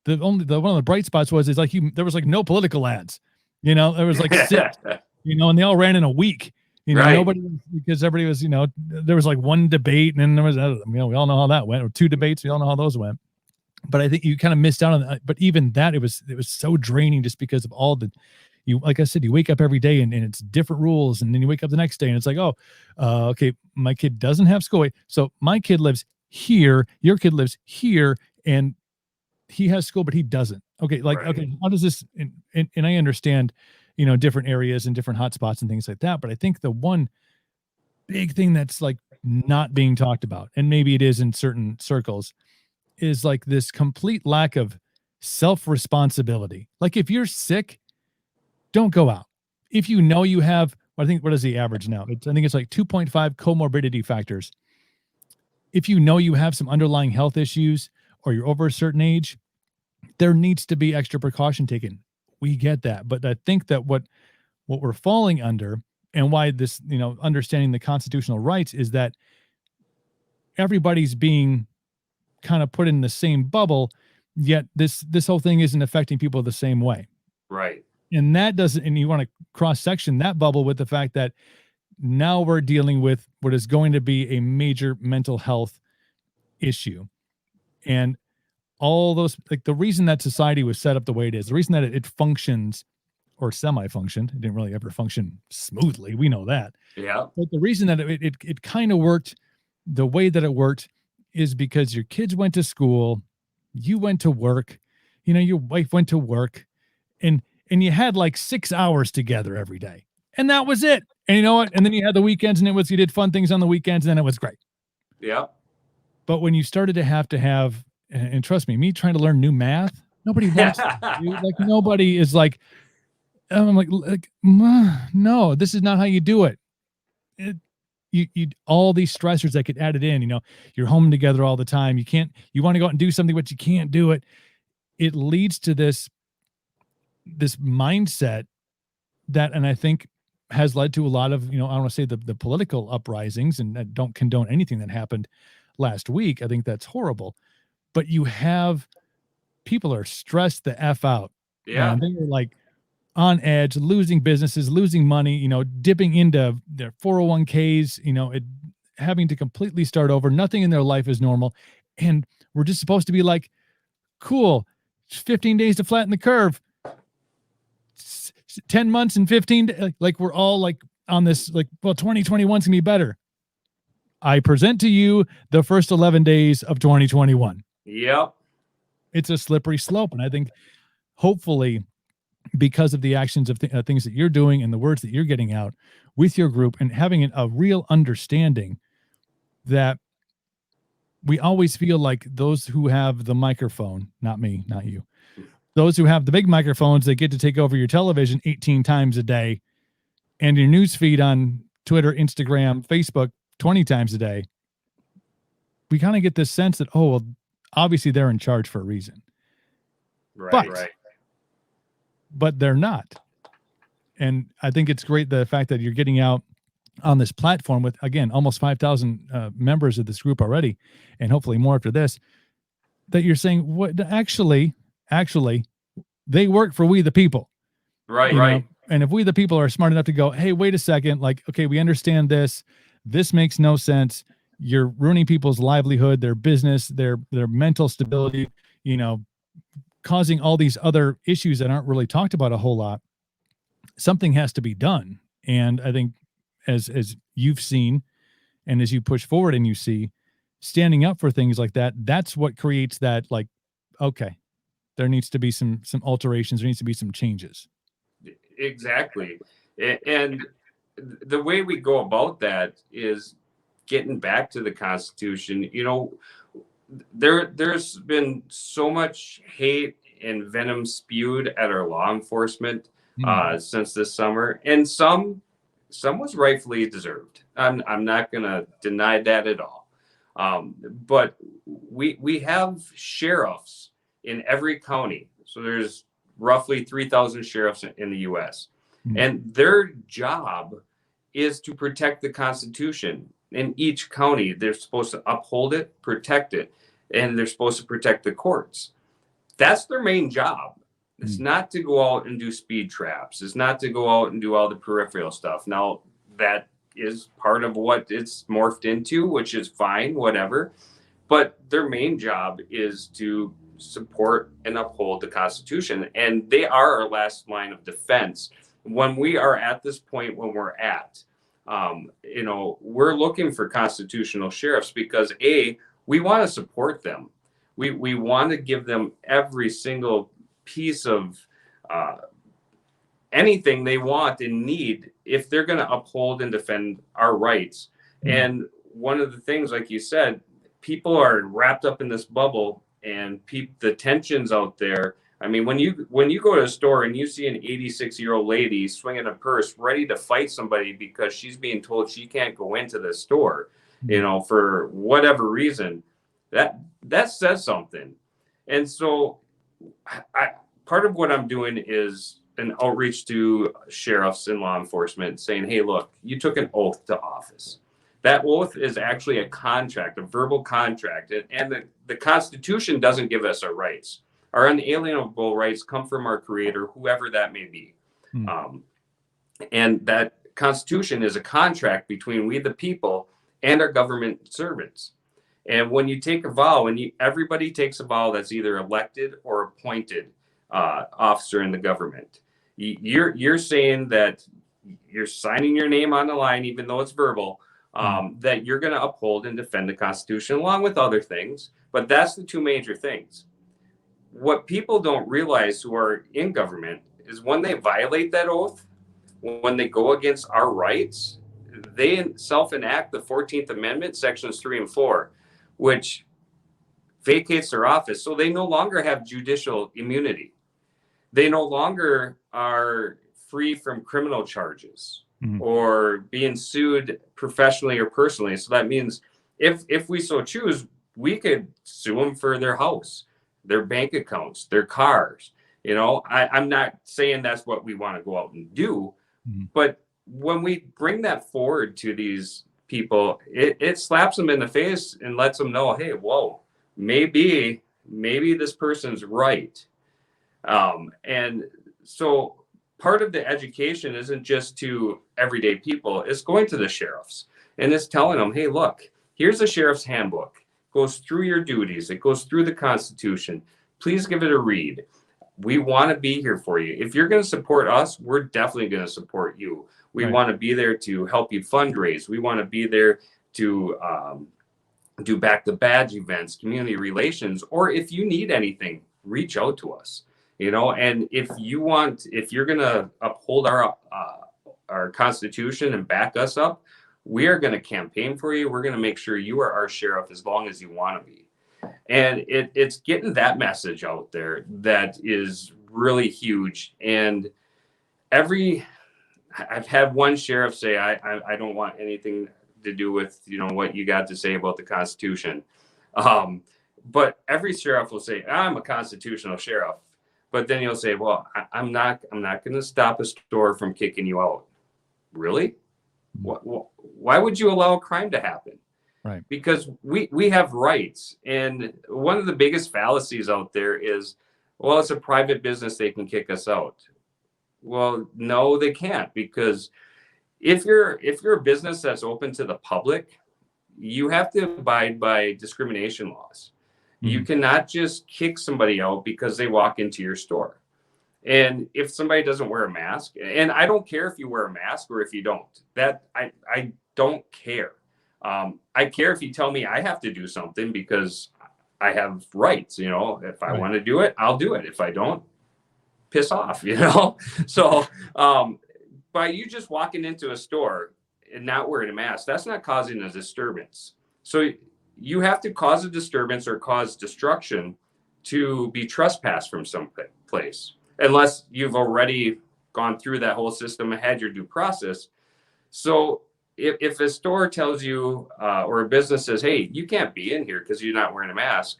one of the bright spots was there was like no political ads, there was like six, and they all ran in a week, Right. Nobody, because everybody was, there was like one debate, and then there was, we all know how that went, or two debates. We all know how those went. But I think you kind of missed out on that. But even that, it was so draining just because of all the, like I said, you wake up every day and it's different rules. And then you wake up the next day and it's like, okay, my kid doesn't have school. So my kid lives here, your kid lives here, and he has school, but he doesn't. Okay. Like, right. Okay, how does this, and I understand, different areas and different hotspots and things like that. But I think the one big thing that's like not being talked about, and maybe it is in certain circles, is like this complete lack of self-responsibility. Like if you're sick, don't go out. If you know you have, what is the average now? I think it's like 2.5 comorbidity factors. If you know you have some underlying health issues or you're over a certain age, there needs to be extra precaution taken. We get that. But I think that what we're falling under, and why this, understanding the constitutional rights, is that everybody's being kind of put in the same bubble, yet this whole thing isn't affecting people the same way. Right. And that doesn't, and you want to cross section that bubble with the fact that now we're dealing with what is going to be a major mental health issue. And all those, like the reason that society was set up the way it is, the reason that it functions or semi-functioned, it didn't really ever function smoothly. We know that. Yeah. But the reason that it kind of worked the way that it worked is because your kids went to school, you went to work, your wife went to work, and you had like 6 hours together every day. And that was it. And you know what? And then you had the weekends, and you did fun things on the weekends, and then it was great. Yeah. But when you started to have, and trust me trying to learn new math, Nobody wants that, dude. Like nobody is like, I'm like, no, this is not how you do it. You all these stressors that get added in, you're home together all the time. You want to go out and do something, but you can't do it. It leads to this mindset that, and I think has led to a lot of, I don't want to say the political uprisings, and I don't condone anything that happened last week. I think that's horrible, but you have people are stressed the F out. Yeah. Man, they were like on edge, losing businesses, losing money, dipping into their 401ks, having to completely start over. Nothing in their life is normal. And we're just supposed to be like, cool, 15 days to flatten the curve. 10 months and 15, like we're all like on this, like, well, 2021 is gonna be better. I present to you the first 11 days of 2021. Yep. It's a slippery slope. And I think hopefully because of the actions of things that you're doing and the words that you're getting out with your group and having a real understanding that we always feel like those who have the microphone, not me, not you, those who have the big microphones, they get to take over your television 18 times a day and your news feed on Twitter, Instagram, Facebook 20 times a day. We kind of get this sense that, oh, well, obviously they're in charge for a reason. Right. But they're not. And I think it's great the fact that you're getting out on this platform with, again, almost 5,000 members of this group already, and hopefully more after this, that you're saying, what actually, they work for we the people. Right. And if we the people are smart enough to go, hey, wait a second, like, okay, we understand this. This makes no sense. You're ruining people's livelihood, their business, their mental stability, causing all these other issues that aren't really talked about a whole lot. Something has to be done. And I think as you've seen, and as you push forward and you see standing up for things like that, that's what creates that, like, okay, there needs to be some alterations. There needs to be some changes. Exactly. And the way we go about that is getting back to the Constitution. There's been so much hate and venom spewed at our law enforcement since this summer, and some was rightfully deserved. I'm not gonna deny that at all. But we have sheriffs in every county. So there's roughly 3,000 sheriffs in the U.S. And their job is to protect the Constitution. In each county, they're supposed to uphold it, protect it, and they're supposed to protect the courts. That's their main job. It's not to go out and do speed traps. It's not to go out and do all the peripheral stuff. Now, that is part of what it's morphed into, which is fine, whatever. But their main job is to support and uphold the Constitution. And they are our last line of defense. When we are at this point, when we're at, we're looking for constitutional sheriffs because we want to support them. We want to give them every single piece of anything they want and need if they're going to uphold and defend our rights. And one of the things, like you said, people are wrapped up in this bubble, and the tensions out there. I mean, when you go to a store and you see an 86-year-old lady swinging a purse ready to fight somebody because she's being told she can't go into the store, for whatever reason, that says something. And so part of what I'm doing is an outreach to sheriffs and law enforcement saying, hey, look, you took an oath to office. That oath is actually a contract, a verbal contract. And the Constitution doesn't give us our rights. Our unalienable rights come from our Creator, whoever that may be. And that Constitution is a contract between we the people and our government servants. And when you take a vow, and everybody takes a vow that's either elected or appointed officer in the government, you're saying that you're signing your name on the line, even though it's verbal, that you're going to uphold and defend the Constitution along with other things. But that's the two major things. What people don't realize who are in government is when they violate that oath, when they go against our rights, they self-enact the 14th Amendment, sections 3 and 4, which vacates their office. So they no longer have judicial immunity. They no longer are free from criminal charges or being sued professionally or personally. So that means if we so choose, we could sue them for their house, their bank accounts, their cars. I'm not saying that's what we want to go out and do, but when we bring that forward to these people, it slaps them in the face and lets them know, hey, whoa, maybe this person's right. And so part of the education isn't just to everyday people, it's going to the sheriffs and it's telling them, hey, look, here's the sheriff's handbook. It goes through your duties. It goes through the Constitution. Please give it a read. We want to be here for you. If you're going to support us, we're definitely going to support you. We want to be there to help you fundraise. We want to be there to do back the badge events, community relations, or if you need anything, reach out to us. And if you're going to uphold our Constitution and back us up, we are going to campaign for you. We're going to make sure you are our sheriff as long as you want to be. And it's getting that message out there that is really huge. And I've had one sheriff say, I don't want anything to do with, what you got to say about the Constitution. But every sheriff will say, I'm a constitutional sheriff. But then he'll say, well, I'm not going to stop a store from kicking you out. Really? Why would you allow a crime to happen? Right. Because we have rights. And one of the biggest fallacies out there is, well, it's a private business, they can kick us out. Well, no, they can't, because if you're a business that's open to the public, you have to abide by discrimination laws. You cannot just kick somebody out because they walk into your store. And if somebody doesn't wear a mask, and I don't care if you wear a mask or if you don't, that I don't care. I care if you tell me I have to do something because I have rights. If I want to do it, I'll do it. If I don't, piss off, So by you just walking into a store and not wearing a mask, that's not causing a disturbance. So you have to cause a disturbance or cause destruction to be trespassed from some place, unless you've already gone through that whole system and had your due process. So if a store tells you or a business says, hey, you can't be in here because you're not wearing a mask,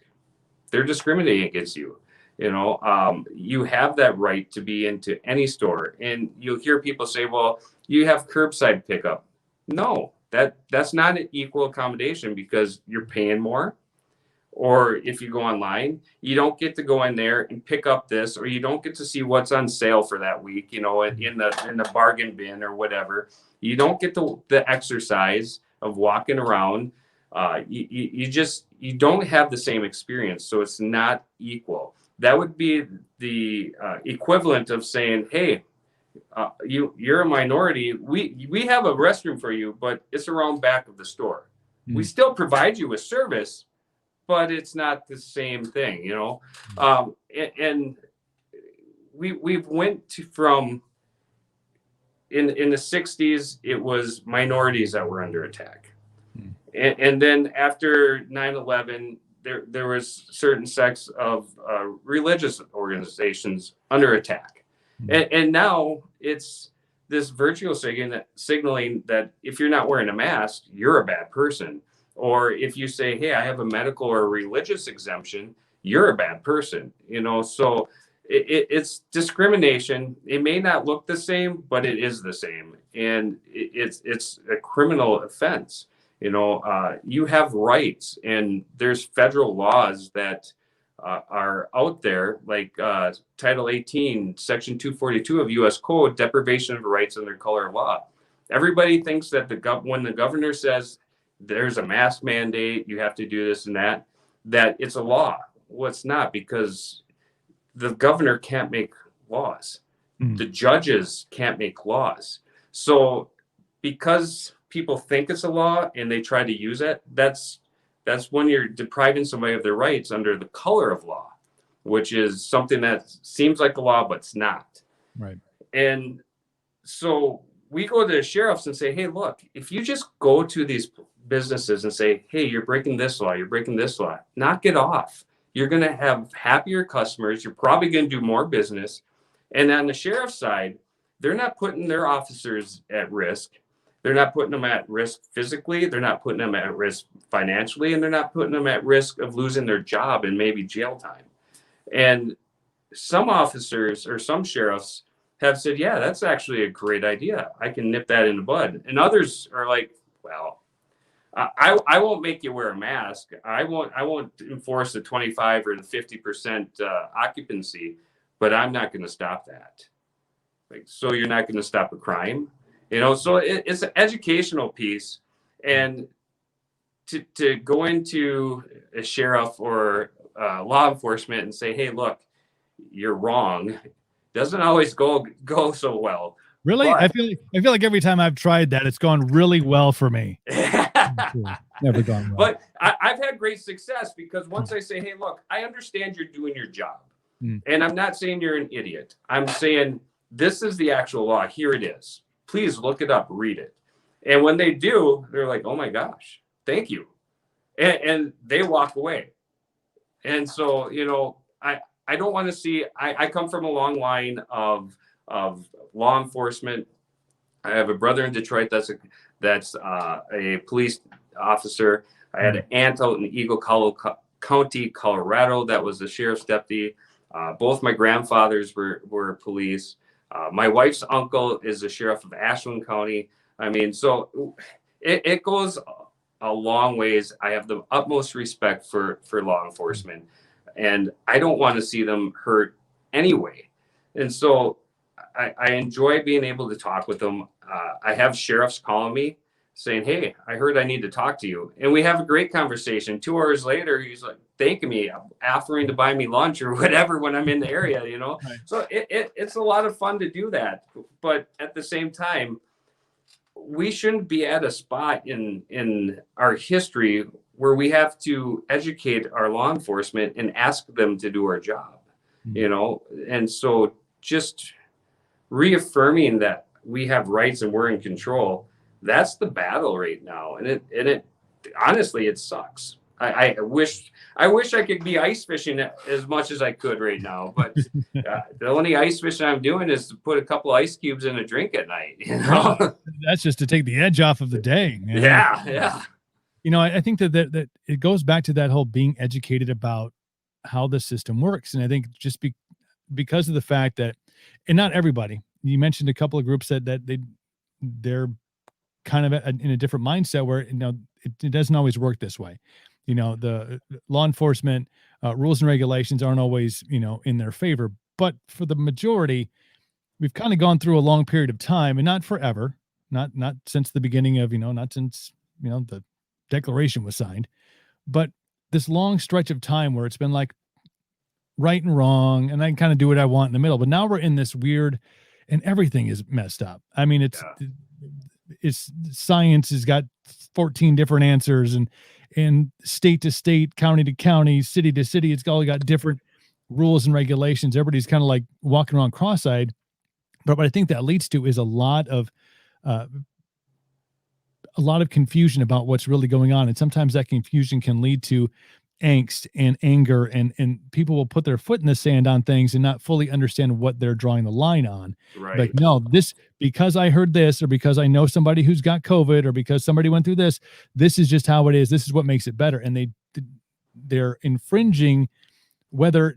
they're discriminating against you. You have that right to be into any store. And you'll hear people say, well, you have curbside pickup. No, that's not an equal accommodation, because you're paying more. Or if you go online, you don't get to go in there and pick up this, or you don't get to see what's on sale for that week, in the bargain bin or whatever. You don't get the exercise of walking around. You don't have the same experience. So it's not equal. That would be the equivalent of saying, hey, you're a minority. We have a restroom for you, but it's around back of the store. We still provide you with service, but it's not the same thing, and we've went from in the 60s, it was minorities that were under attack. And then after 9/11, there was certain sects of religious organizations under attack. And now it's this virtual signaling that if you're not wearing a mask, you're a bad person. Or if you say, hey, I have a medical or religious exemption, you're a bad person. So it's discrimination. It may not look the same, but it is the same. And it's a criminal offense. You have rights, and there's federal laws that are out there, like Title 18, Section 242 of U.S. Code, deprivation of rights under color of law. Everybody thinks that when the governor says there's a mask mandate, you have to do this and that it's a law. Well, it's not, because the governor can't make laws. The judges can't make laws. So because people think it's a law and they try to use it, that's when you're depriving somebody of their rights under the color of law, which is something that seems like a law, but it's not. Right. And so we go to the sheriffs and say, hey, look, if you just go to these businesses and say, hey, you're breaking this law, you're breaking this law, knock it off. You're going to have happier customers. You're probably going to do more business. And on the sheriff's side, they're not putting their officers at risk. They're not putting them at risk physically. They're not putting them at risk financially, and they're not putting them at risk of losing their job and maybe jail time. And some officers or some sheriffs have said, yeah, that's actually a great idea. I can nip that in the bud. And others are like, well, I won't make you wear a mask. I won't enforce the 25 or the 50% occupancy, but I'm not going to stop that. Like, so you're not going to stop a crime, so it's an educational piece. And to go into a sheriff or law enforcement and say, hey, look, you're wrong, doesn't always go so well. Really? But, I feel like every time I've tried that, it's gone really well for me. Never gone well. But I've had great success, because once I say, hey, look, I understand you're doing your job. And I'm not saying you're an idiot. I'm saying this is the actual law. Here it is. Please look it up, read it. And when they do, they're like, oh my gosh, thank you. And they walk away. And so, I don't want to see, I come from a long line of law enforcement. I have a brother in Detroit that's a police officer. I had an aunt out in Eagle County, Colorado, that was the sheriff's deputy. Both my grandfathers were police. My wife's uncle is the sheriff of Ashland County. I mean, so it goes a long ways. I have the utmost respect for law enforcement, and I don't want to see them hurt anyway. And so I enjoy being able to talk with them. I have sheriffs calling me saying, hey, I heard I need to talk to you. And we have a great conversation. 2 hours later, he's like thanking me, offering to buy me lunch or whatever when I'm in the area, Right. So it's a lot of fun to do that. But at the same time, we shouldn't be at a spot in our history where we have to educate our law enforcement and ask them to do our job, And so just reaffirming that we have rights and we're in control, that's the battle right now. And it honestly, it sucks. I wish I could be ice fishing as much as I could right now, but the only ice fishing I'm doing is to put a couple ice cubes in a drink at night. That's just to take the edge off of the day. Yeah. I think that it goes back to that whole being educated about how the system works, and I think just because of the fact that, and not everybody. You mentioned a couple of groups that they're kind of in a different mindset where it doesn't always work this way. The law enforcement rules and regulations aren't always in their favor, but for the majority, we've kind of gone through a long period of time, and not forever, not since the beginning of not since the Declaration was signed, but this long stretch of time where it's been like right and wrong, and I can kind of do what I want in the middle. But now we're in this weird, and everything is messed up. I mean, it's science has got 14 different answers, and state to state, county to county, city to city, it's all got different rules and regulations. Everybody's kind of like walking around cross-eyed. But what I think that leads to is a lot of confusion about what's really going on. And sometimes that confusion can lead to angst and anger, and people will put their foot in the sand on things and not fully understand what they're drawing the line on. Right. Like, no, this, because I heard this, or because I know somebody who's got COVID, or because somebody went through this is just how it is. This is what makes it better. And they're infringing, whether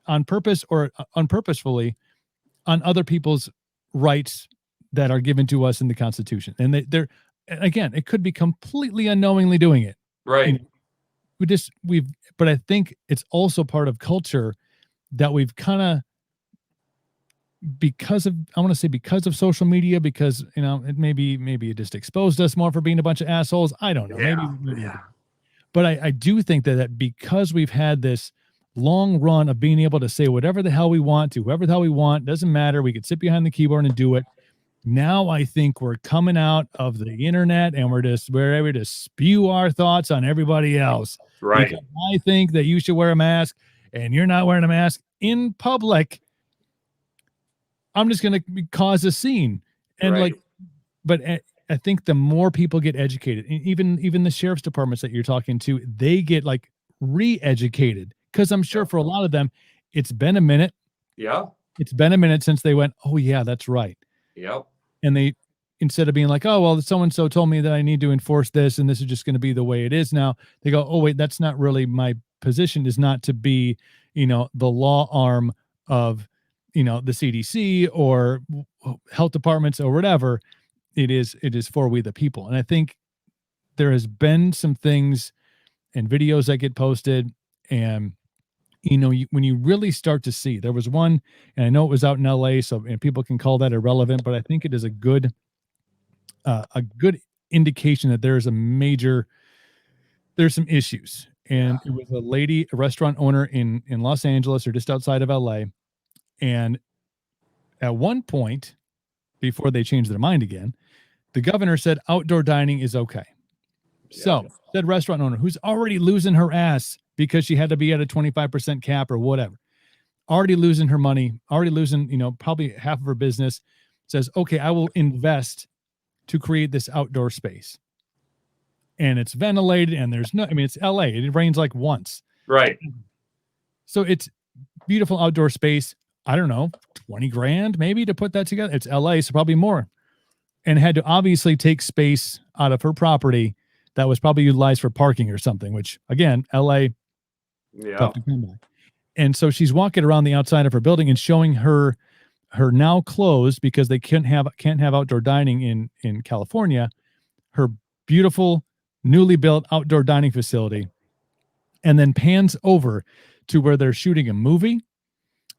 on purpose or unpurposefully, on other people's rights that are given to us in the Constitution. And they're, again, it could be completely unknowingly doing it. Right. But I think it's also part of culture that we've kind of, because of social media, because, it maybe it just exposed us more for being a bunch of assholes. I don't know. Maybe. But I do think that because we've had this long run of being able to say whatever the hell we want to, whoever the hell we want, doesn't matter. We could sit behind the keyboard and do it. Now I think we're coming out of the internet and we're able to spew our thoughts on everybody else. Right. Because I think that you should wear a mask and you're not wearing a mask in public. I'm just going to cause a scene. And right. like, but I think the more people get educated, even the sheriff's departments that you're talking to, they get like re-educated, because I'm sure Yeah. for a lot of them, it's been a minute. Yeah. It's been a minute since they went, oh yeah, that's right. Yep. And they, instead of being like, oh well, so and so told me that I need to enforce this, and this is just going to be the way it is now. They go, oh wait, that's not really my position. Is not to be, the law arm of, the CDC or health departments or whatever. It is for we the people. And I think there has been some things and videos that get posted, and when you really start to see, there was one, and I know it was out in LA, so and people can call that irrelevant, but I think it is a good indication that there's some issues. And it was a restaurant owner in Los Angeles, or just outside of LA. And at one point, before they changed their mind again, the governor said outdoor dining is okay. So said restaurant owner, who's already losing her ass because she had to be at a 25% cap or whatever, already losing her money, already losing, probably half of her business, says, okay, I will invest to create this outdoor space. And it's ventilated, and it's LA. It rains like once. Right. So it's beautiful outdoor space. I don't know, 20 grand maybe to put that together. It's LA, so probably more. And had to obviously take space out of her property that was probably utilized for parking or something, which again, LA, tough to come by. And so she's walking around the outside of her building and showing her now closed, because they can't have outdoor dining in California, her beautiful newly built outdoor dining facility, and then pans over to where they're shooting a movie,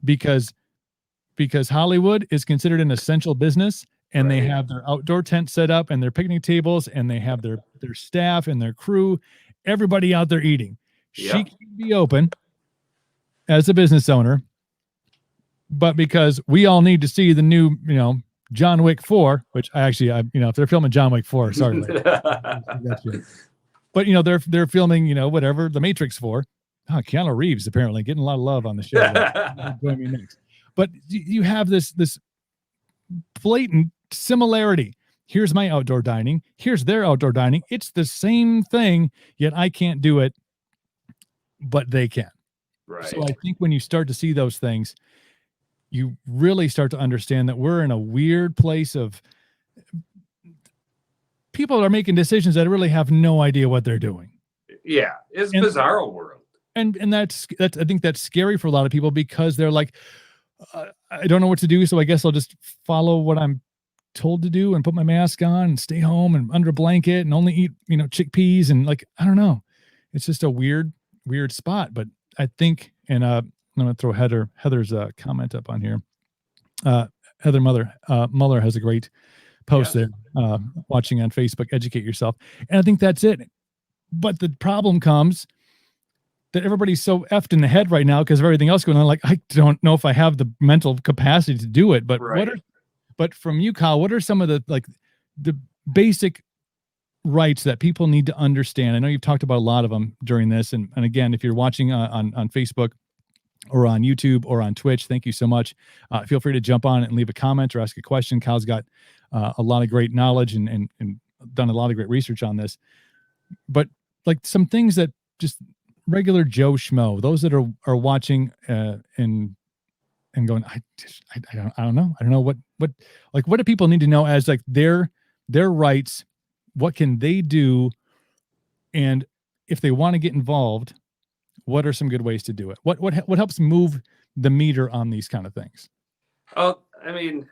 because Hollywood is considered an essential business, and they have their outdoor tent set up and their picnic tables, and they have their staff and their crew, everybody out there eating. She can be open as a business owner, but because we all need to see the new, John Wick 4, which if they're filming John Wick 4, sorry. But they're filming, whatever, The Matrix 4. Oh, Keanu Reeves apparently getting a lot of love on the show. Join me next. But you have this blatant similarity. Here's my outdoor dining. Here's their outdoor dining. It's the same thing, yet I can't do it, but they can. Right. So I think when you start to see those things, you really start to understand that we're in a weird place of people are making decisions that really have no idea what they're doing. Yeah, it's bizarre world. And that's I think that's scary for a lot of people, because they're like, I don't know what to do, so I guess I'll just follow what I'm told to do and put my mask on and stay home and under a blanket and only eat, chickpeas, and like, I don't know. It's just a weird spot. But I think, and I'm going to throw Heather's comment up on here. Heather Muller has a great post there, watching on Facebook, educate yourself. And I think that's it. But the problem comes that everybody's so effed in the head right now because of everything else going on. Like, I don't know if I have the mental capacity to do it, but but from you, Kyle, what are some of the basic rights that people need to understand? I know you've talked about a lot of them during this. And again, if you're watching on Facebook or on YouTube or on Twitch, thank you so much. Feel free to jump on and leave a comment or ask a question. Kyle's got a lot of great knowledge and done a lot of great research on this. But like some things that just regular Joe Schmo, those that are watching and going, I don't know. I don't know what do people need to know as like their rights? What can they do? And if they want to get involved, what are some good ways to do it? What helps move the meter on these kind of things? Oh, I mean,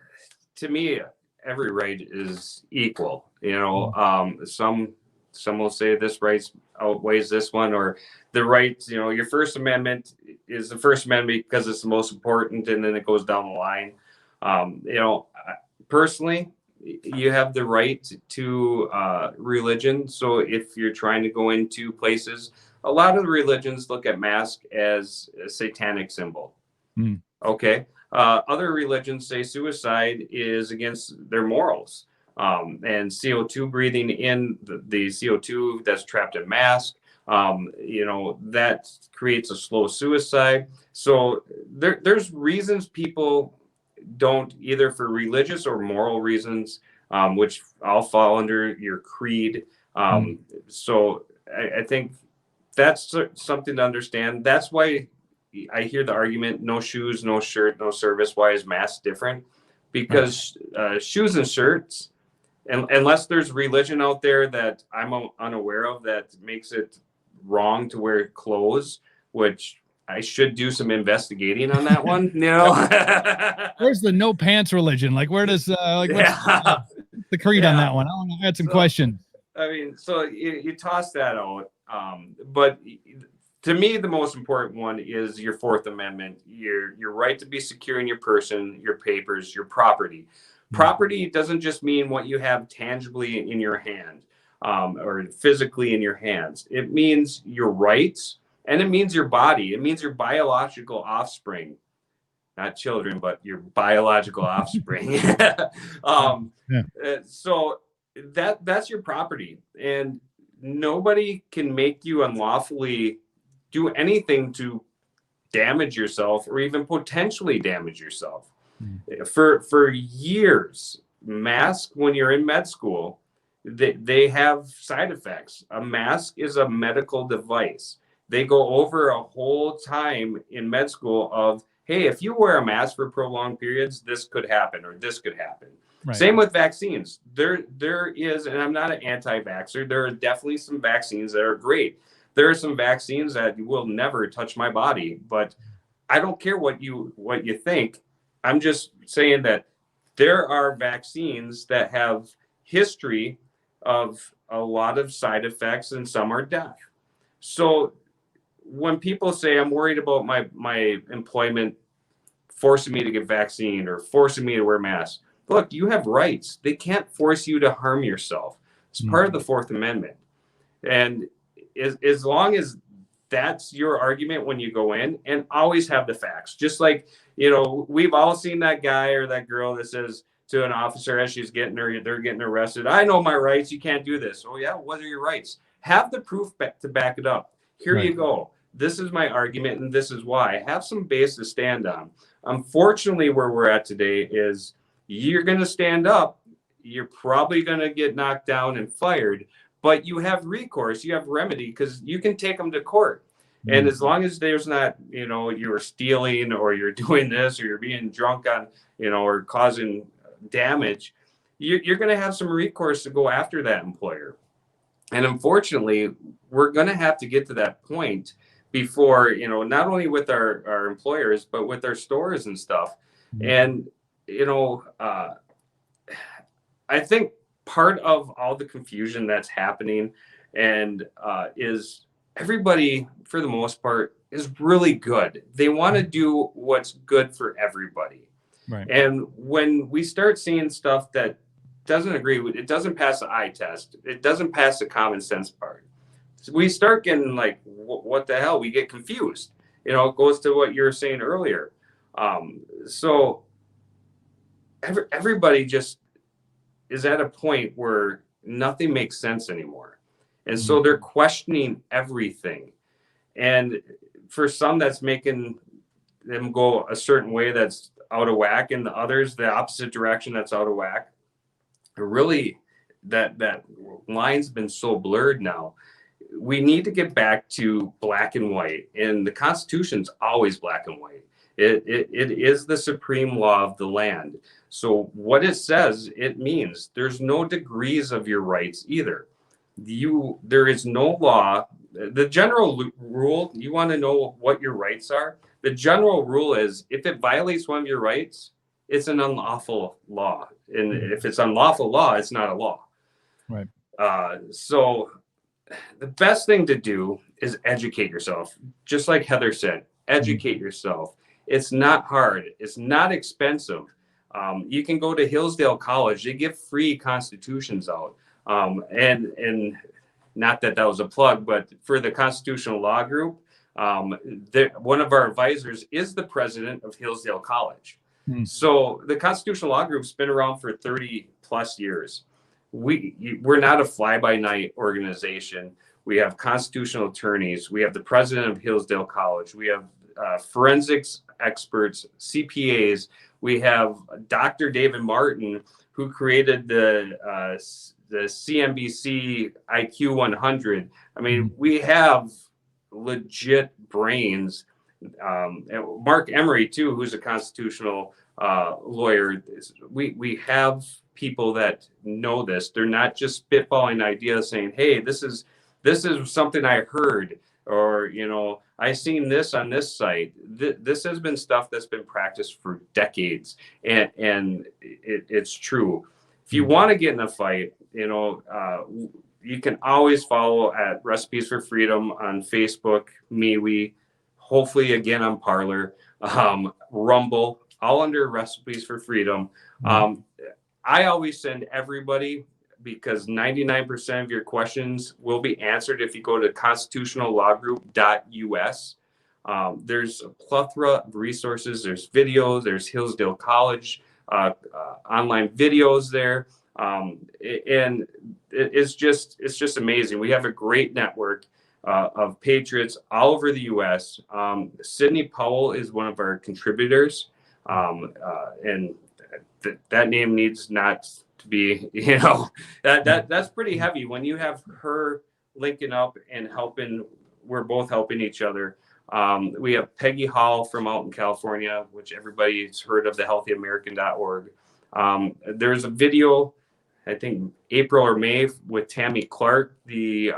to me, every right is equal. Some will say this right outweighs this one, or the right, your First Amendment is the First Amendment because it's the most important, and then it goes down the line. Personally, you have the right to religion. So if you're trying to go into places, a lot of the religions look at mask as a satanic symbol. Okay. Other religions say suicide is against their morals. And CO2 breathing in the CO2 that's trapped in mask, that creates a slow suicide. So there's reasons people don't, either for religious or moral reasons, which all fall under your creed. So I think that's something to understand. That's why I hear the argument, no shoes, no shirt, no service. Why is mask different? Because shoes and shirts, and unless there's religion out there that I'm unaware of that makes it wrong to wear clothes, which I should do some investigating on that one. Where's the no pants religion? Like, where does what's the creed on that one? I want to add some questions. I mean, so you toss that out, but to me, the most important one is your Fourth Amendment, your right to be secure in your person, your papers, your property. Property doesn't just mean what you have tangibly in your hand or physically in your hands. It means your rights, and it means your body. It means your biological offspring, not children, but your biological offspring. So that's your property, and nobody can make you unlawfully do anything to damage yourself or even potentially damage yourself. For years, masks, when you're in med school, they have side effects. A mask is a medical device. They go over a whole time in med school of, hey, if you wear a mask for prolonged periods, this could happen or this could happen. Right. Same with vaccines. There is, and I'm not an anti-vaxxer, there are definitely some vaccines that are great. There are some vaccines that will never touch my body, but I don't care what you think. I'm just saying that there are vaccines that have history of a lot of side effects and some are death. So when people say I'm worried about my employment forcing me to get vaccine or forcing me to wear masks, look, you have rights. They can't force you to harm yourself. It's part of the Fourth Amendment. And as long as that's your argument when you go in, and always have the facts. Just like, we've all seen that guy or that girl that says to an officer as they're getting arrested, I know my rights. You can't do this. Oh yeah. What are your rights? Have the proof to back it up. Here you go. This is my argument and this is why. Have some base to stand on. Unfortunately, where we're at today is you're going to stand up. You're probably going to get knocked down and fired, but you have recourse. You have remedy because you can take them to court. And as long as there's not, you're stealing or you're doing this or you're being drunk on, or causing damage, you're going to have some recourse to go after that employer. And unfortunately, we're going to have to get to that point before, not only with our employers, but with our stores and stuff. And, I think part of all the confusion that's happening and is everybody, for the most part, is really good. They want to do what's good for everybody. Right. And when we start seeing stuff that doesn't agree with, it doesn't pass the eye test, it doesn't pass the common sense part. So we start getting like, what the hell? We get confused. It goes to what you were saying earlier. So everybody just is at a point where nothing makes sense anymore. And so they're questioning everything. And for some, that's making them go a certain way that's out of whack, and the others, the opposite direction that's out of whack. Really, that line's been so blurred now. We need to get back to black and white, and the Constitution's always black and white. It is the supreme law of the land. So what it says, it means. There's no degrees of your rights either. There is no law. The general rule, you want to know what your rights are? The general rule is if it violates one of your rights, it's an unlawful law. And if it's unlawful law, it's not a law. Right. So the best thing to do is educate yourself. Just like Heather said, educate yourself. It's not hard. It's not expensive. You can go to Hillsdale College. They give free constitutions out. And not that was a plug, but for the Constitutional Law Group, one of our advisors is the president of Hillsdale College. So the Constitutional Law Group's been around for 30 plus years. We're not a fly-by-night organization. We have constitutional attorneys. We have the president of Hillsdale College. We have forensics experts, CPAs. We have Dr. David Martin, who created the CNBC IQ 100. I mean, we have legit brains. And Mark Emery too, who's a constitutional lawyer. We have people that know this. They're not just spitballing ideas saying, "Hey, this is something I heard," or, you know, "I seen this on this site." This has been stuff that's been practiced for decades, and it's true. If you want to get in a fight, you know, you can always follow at Recipes for Freedom on Facebook, MeWe, hopefully again on Parler, Rumble, all under Recipes for Freedom. I always send everybody, because 99% of your questions will be answered if you go to constitutionallawgroup.us. There's a plethora of resources. There's videos. There's Hillsdale College online videos there. And it's just amazing. We have a great network of patriots all over the U.S. Sidney Powell is one of our contributors, and that name needs not to be, you know, that's pretty heavy when you have her linking up and helping. We're both helping each other. We have Peggy Hall from out in California, which everybody's heard of, the healthyamerican.org. There's a video, I think April or May, with Tammy Clark, the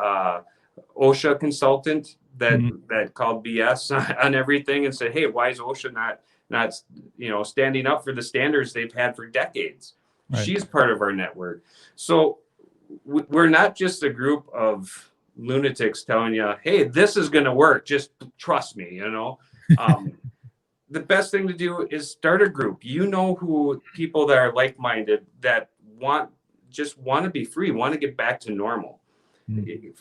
OSHA consultant that called BS on everything and said, "Hey, why is OSHA not you know, standing up for the standards they've had for decades?" Right. She's part of our network. So we're not just a group of lunatics telling you, "Hey, this is going to work. Just trust me," you know. The best thing to do is start a group. You know, who people that are like-minded, that want to be free, want to get back to normal.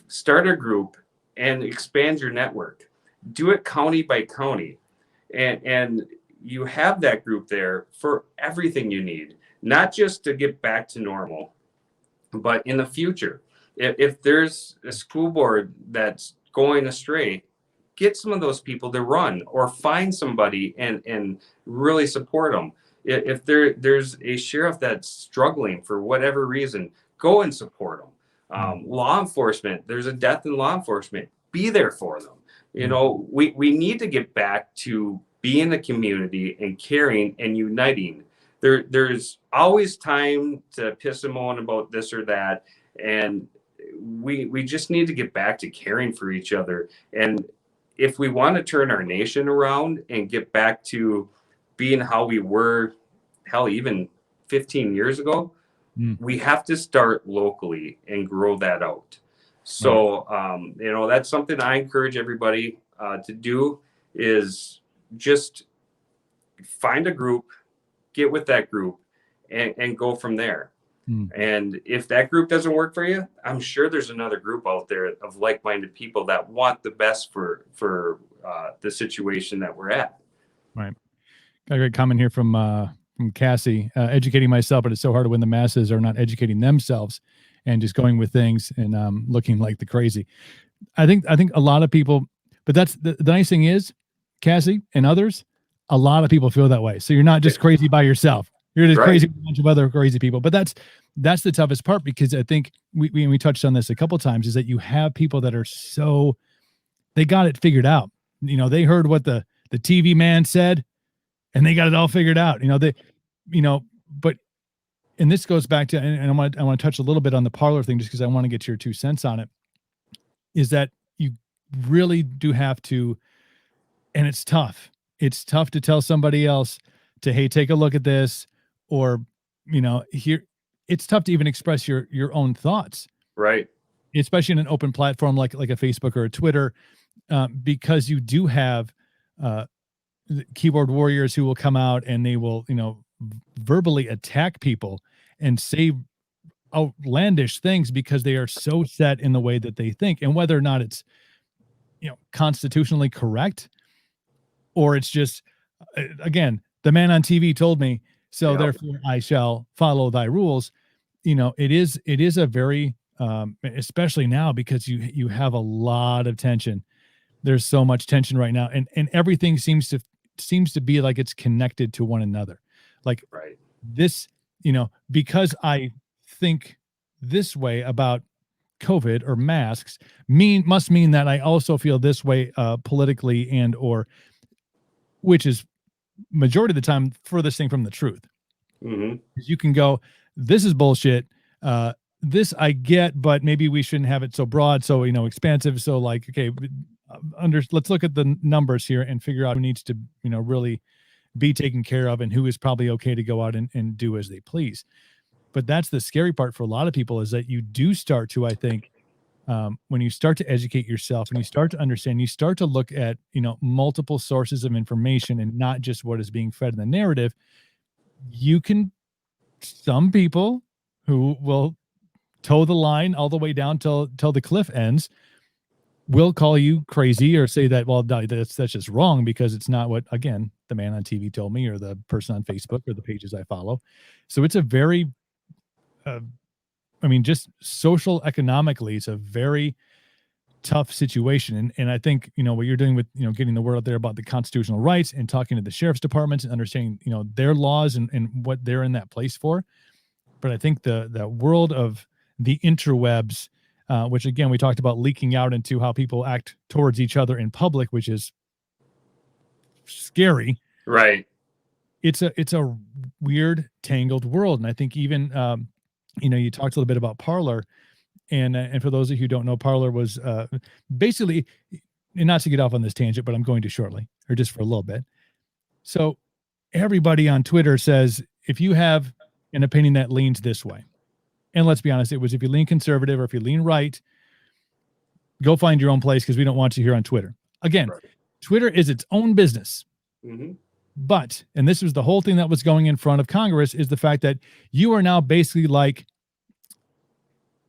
Start a group and expand your network. Do it county by county, and you have that group there for everything you need, not just to get back to normal, but in the future. If there's a school board that's going astray, get some of those people to run, or find somebody and really support them. If there's a sheriff that's struggling for whatever reason, go and support them. Law enforcement, there's a death in law enforcement, be there for them. You know, we need to get back to being a community and caring and uniting. There's always time to piss and moan about this or that, and we just need to get back to caring for each other. And if we want to turn our nation around and get back to being how we were, hell, even 15 years ago, we have to start locally and grow that out. So, you know, that's something I encourage everybody to do, is just find a group, get with that group, and go from there. And if that group doesn't work for you, I'm sure there's another group out there of like-minded people that want the best for the situation that we're at. Right. Got a great comment here from Cassie. Educating myself, but it's so hard when the masses are not educating themselves and just going with things and looking like the crazy. I think a lot of people, but that's the nice thing is, Cassie and others, a lot of people feel that way. So you're not just crazy by yourself. You're just crazy with a bunch of other crazy people. But that's the toughest part, because I think we touched on this a couple of times, is that you have people that are they got it figured out. You know, they heard what the TV man said, and they got it all figured out. But and this goes back to, and I want to touch a little bit on the Parler thing, just because I want to get your 2 cents on it, is that you really do have to, and it's tough. It's tough to tell somebody else to, hey, take a look at this, or, here, it's tough to even express your own thoughts. Right. Especially in an open platform like a Facebook or a Twitter, because you do have keyboard warriors who will come out and they will, verbally attack people and say outlandish things because they are so set in the way that they think. And whether or not it's, constitutionally correct, or it's just, again, the man on TV told me, so therefore I shall follow thy rules. It is a very, especially now, because you have a lot of tension. There's so much tension right now, and everything seems to be like it's connected to one another. Like this because I think this way about COVID or masks must mean that I also feel this way politically and or which is majority of the time furthest thing from the truth. Mm-hmm. You can go, this is bullshit. This I get, but maybe we shouldn't have it so broad, so expansive. So like, okay, let's look at the numbers here and figure out who needs to really be taken care of and who is probably okay to go out and do as they please. But that's the scary part for a lot of people, is that you do start to, I think, when you start to educate yourself and you start to understand, you start to look at multiple sources of information and not just what is being fed in the narrative. Some people who will toe the line all the way down till the cliff ends will call you crazy or say that, well, that's just wrong because it's not what, again, the man on TV told me or the person on Facebook or the pages I follow. So it's a very, just social economically, it's a very tough situation. And I think, what you're doing with, getting the word out there about the constitutional rights and talking to the sheriff's departments and understanding, their laws and what they're in that place for. But I think the world of the interwebs, which again, we talked about leaking out into how people act towards each other in public, which is scary. Right. It's a weird, tangled world. And I think even, you talked a little bit about Parler. And for those of you who don't know, Parler was basically, and not to get off on this tangent, but I'm going to shortly, or just for a little bit. So everybody on Twitter says, if you have an opinion that leans this way, and let's be honest, it was if you lean conservative or if you lean right, go find your own place because we don't want you here on Twitter. Again, right. Twitter is its own business. Mm-hmm. But, and this was the whole thing that was going in front of Congress, is the fact that you are now basically like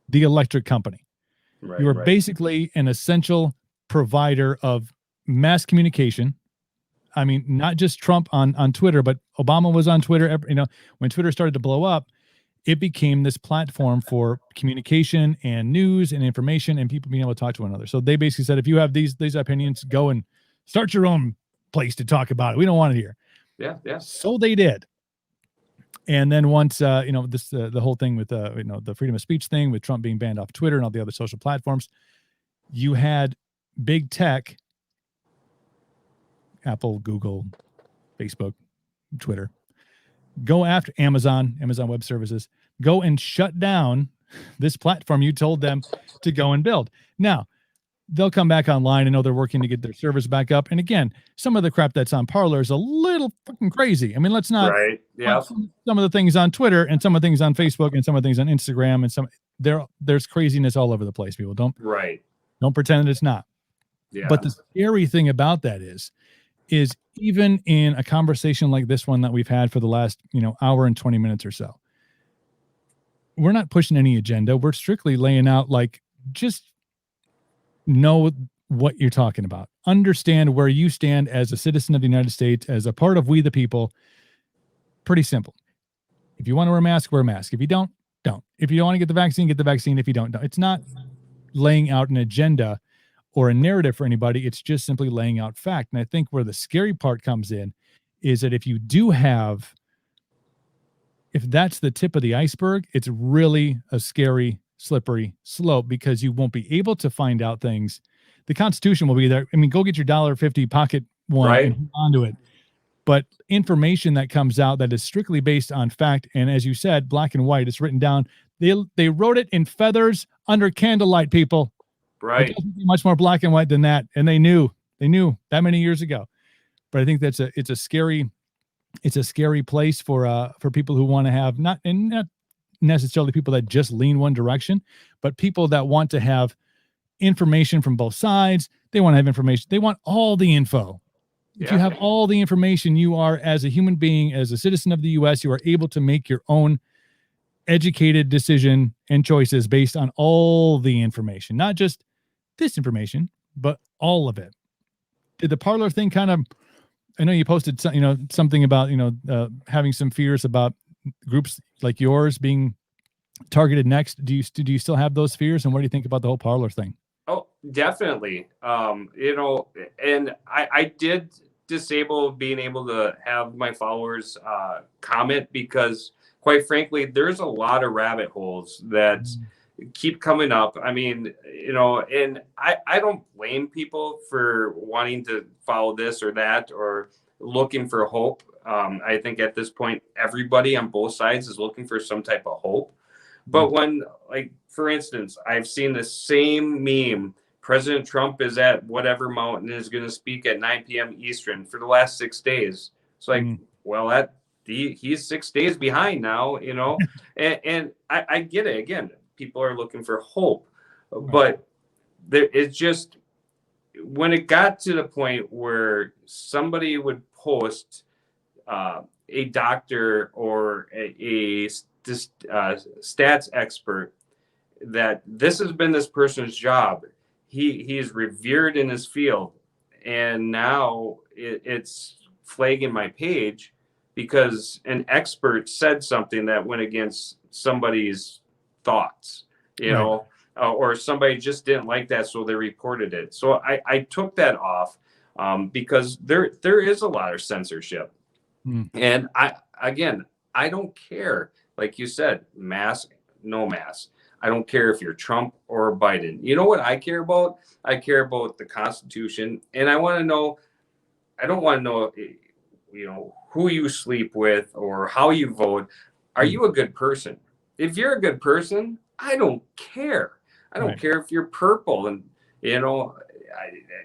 the electric company. Right, you are basically an essential provider of mass communication. I mean, not just Trump on Twitter, but Obama was on Twitter. When Twitter started to blow up, it became this platform for communication and news and information and people being able to talk to one another. So they basically said, if you have these opinions, go and start your own place to talk about it. We don't want it here. Yeah. So they did. And then once, the whole thing with, the freedom of speech thing with Trump being banned off Twitter and all the other social platforms, you had big tech, Apple, Google, Facebook, Twitter, go after Amazon Web Services, go and shut down this platform you told them to go and build. Now, they'll come back online. I know they're working to get their service back up. And again, some of the crap that's on Parler is a little fucking crazy. I mean, let's not. Right. Yeah. Some of the things on Twitter and some of the things on Facebook and some of the things on Instagram and there's craziness all over the place. People don't pretend that it's not. Yeah. But the scary thing about that is even in a conversation like this one that we've had for the last, hour and 20 minutes or so, we're not pushing any agenda. We're strictly laying out, like, just know what you're talking about. Understand where you stand as a citizen of the United States, as a part of we the people. Pretty simple. If you want to wear a mask, wear a mask. If you don't. If you don't want to get the vaccine, get the vaccine. If you don't. It's not laying out an agenda or a narrative for anybody. It's just simply laying out fact. And I think where the scary part comes in is that if that's the tip of the iceberg, it's really a scary, slippery slope, because you won't be able to find out things. The Constitution will be there. I mean, go get your $1.50 pocket one and hold on to it. But information that comes out that is strictly based on fact, and as you said, black and white, it's written down. They wrote it in feathers under candlelight, people. Right. It doesn't be much more black and white than that. And they knew that many years ago. But I think it's a scary place for people who want to have not necessarily people that just lean one direction, but people that want to have information from both sides. They want to have information. They want all the info. If you have all the information, you are, as a human being, as a citizen of the U.S., you are able to make your own educated decision and choices based on all the information, not just this information, but all of it. Did the Parler thing kind of, I know you posted something about, having some fears about groups like yours being targeted next. Do you still have those fears? And what do you think about the whole Parler thing? Oh, definitely. And I did disable being able to have my followers comment, because quite frankly, there's a lot of rabbit holes that keep coming up. I mean, and I don't blame people for wanting to follow this or that or looking for hope. I think at this point, everybody on both sides is looking for some type of hope. But when, like, for instance, I've seen the same meme. President Trump is at whatever mountain and is going to speak at 9 p.m. Eastern for the last 6 days. It's like, well, he's 6 days behind now, and I get it. Again, people are looking for hope, but it's just when it got to the point where somebody would post a doctor or a stats expert that this has been this person's job. He is revered in his field, and now it's flagging my page because an expert said something that went against somebody's thoughts, or somebody just didn't like that, so they reported it. So I took that off because there is a lot of censorship, and I don't care. Like you said, mask, no mask. I don't care if you're Trump or Biden. You know what I care about? I care about the Constitution, and I want to know. I don't want to know, who you sleep with or how you vote. Are you a good person? If you're a good person, I don't care. I don't care if you're purple, and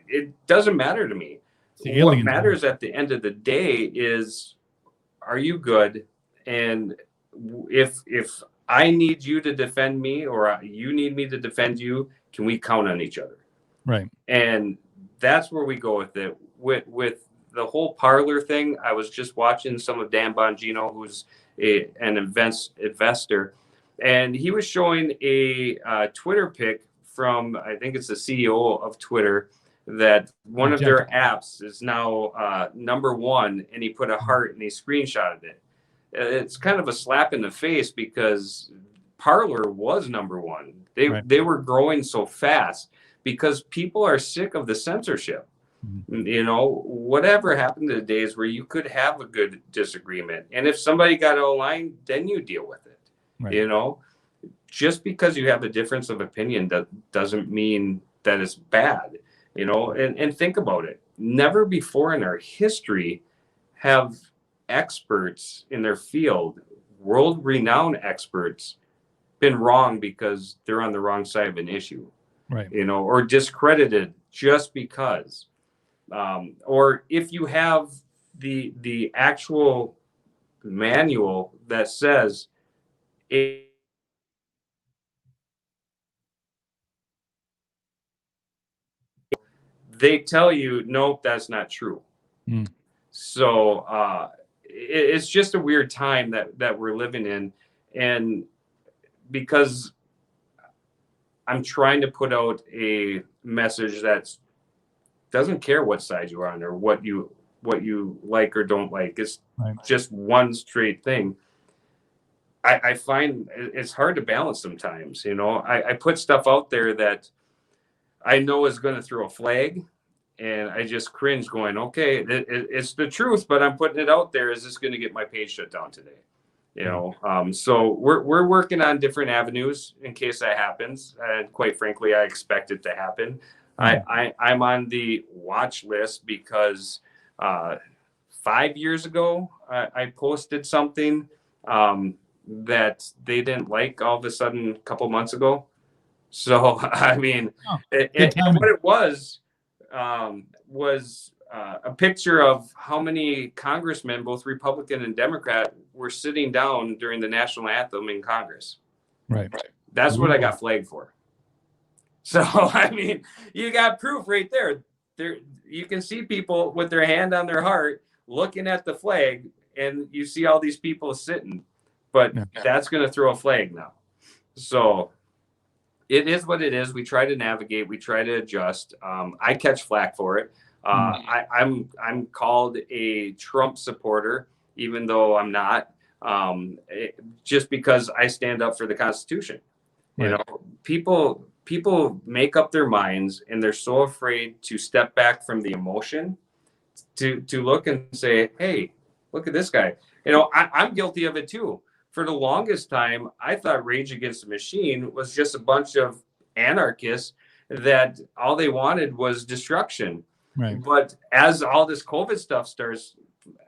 it doesn't matter to me. What matters at the end of the day is, are you good? And if I need you to defend me or you need me to defend you, can we count on each other? Right. And that's where we go with it. With the whole Parler thing, I was just watching some of Dan Bongino, who's an investor, and he was showing a Twitter pic from, I think it's the CEO of Twitter, that one of their apps is now number one, and he put a heart and he screenshotted it. It's kind of a slap in the face because Parler was number one. They were growing so fast because people are sick of the censorship. Whatever happened to the days where you could have a good disagreement, and if somebody got out of line, then you deal with it. Just because you have a difference of opinion doesn't mean that it's bad. And think about it. Never before in our history have experts in their field, world-renowned experts, been wrong because they're on the wrong side of an issue, or discredited just because. Or if you have the actual manual that says they tell you, nope, that's not true. So it's just a weird time that we're living in. And because I'm trying to put out a message that doesn't care what side you're on or what you like or don't like. It's just one straight thing. I find it's hard to balance sometimes. I put stuff out there that I know is going to throw a flag, and I just cringe going, okay, it's the truth, but I'm putting it out there. Is this going to get my page shut down today? So we're working on different avenues in case that happens. And quite frankly, I expect it to happen. I'm on the watch list because 5 years ago, I posted something that they didn't like all of a sudden a couple months ago. So, I mean, and what it was a picture of how many congressmen, both Republican and Democrat, were sitting down during the national anthem in Congress. Right. That's what I got flagged for. So, I mean, you got proof right there. You can see people with their hand on their heart looking at the flag, and you see all these people sitting. But that's going to throw a flag now. So it is what it is. We try to navigate. We try to adjust. I catch flack for it. I'm called a Trump supporter, even though I'm not, just because I stand up for the Constitution. People make up their minds, and they're so afraid to step back from the emotion to look and say, hey, look at this guy. I'm guilty of it too. for the longest time, I thought Rage Against the Machine was just a bunch of anarchists that all they wanted was destruction. Right. But as all this COVID stuff starts,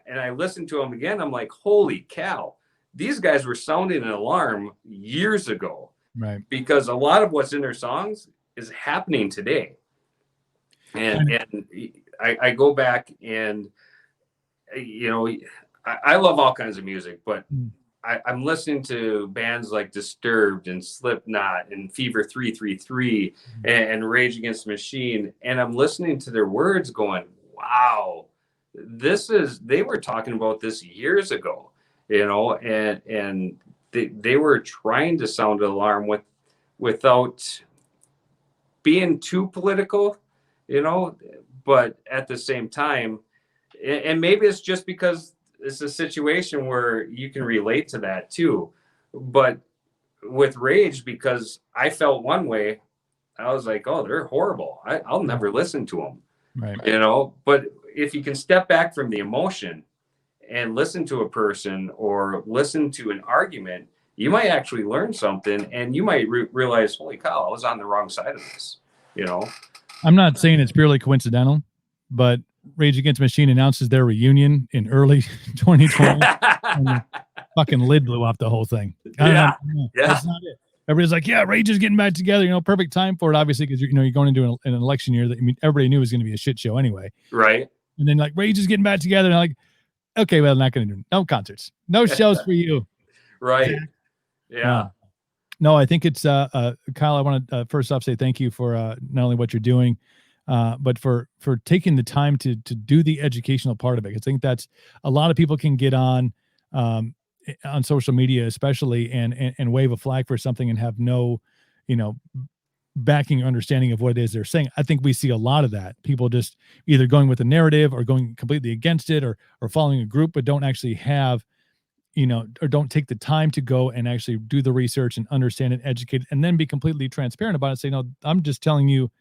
and I listen to them again, I'm like, holy cow, these guys were sounding an alarm years ago. Right. Because a lot of what's in their songs is happening today. And I go back and, you know, I love all kinds of music, but I'm listening to bands like Disturbed and Slipknot and Fever 333 and Rage Against the Machine. And I'm listening to their words going, wow, they were talking about this years ago, you know, and they were trying to sound an alarm without being too political, you know, but at the same time, and maybe it's just because it's a situation where you can relate to that too. But with Rage, because I felt one way, I was like, oh, they're horrible. I'll never listen to them. Right. You know, but if you can step back from the emotion and listen to a person or listen to an argument, you might actually learn something, and you might realize, holy cow, I was on the wrong side of this, you know? I'm not saying it's purely coincidental, but Rage Against the Machine announces their reunion in early 2020, and the fucking lid blew off the whole thing. Yeah. That's not it. Everybody's like, yeah, Rage is getting back together. You know, perfect time for it, obviously, because you're going into an election year that everybody knew was going to be a shit show anyway. Right. And then like Rage is getting back together, and I'm like, okay, well, not going to do no concerts, no shows for you. Right. Yeah. No, I think it's Kyle. I want to first off say thank you for not only what you're doing, but for taking the time to do the educational part of it. I think that's a lot of people can get on social media, especially, and wave a flag for something and have no, you know, backing or understanding of what it is they're saying. I think we see a lot of that. People just either going with a narrative or going completely against it, or following a group, but don't actually have, you know, or don't take the time to go and actually do the research and understand it, educate, and then be completely transparent about it. Say, no, I'm just telling you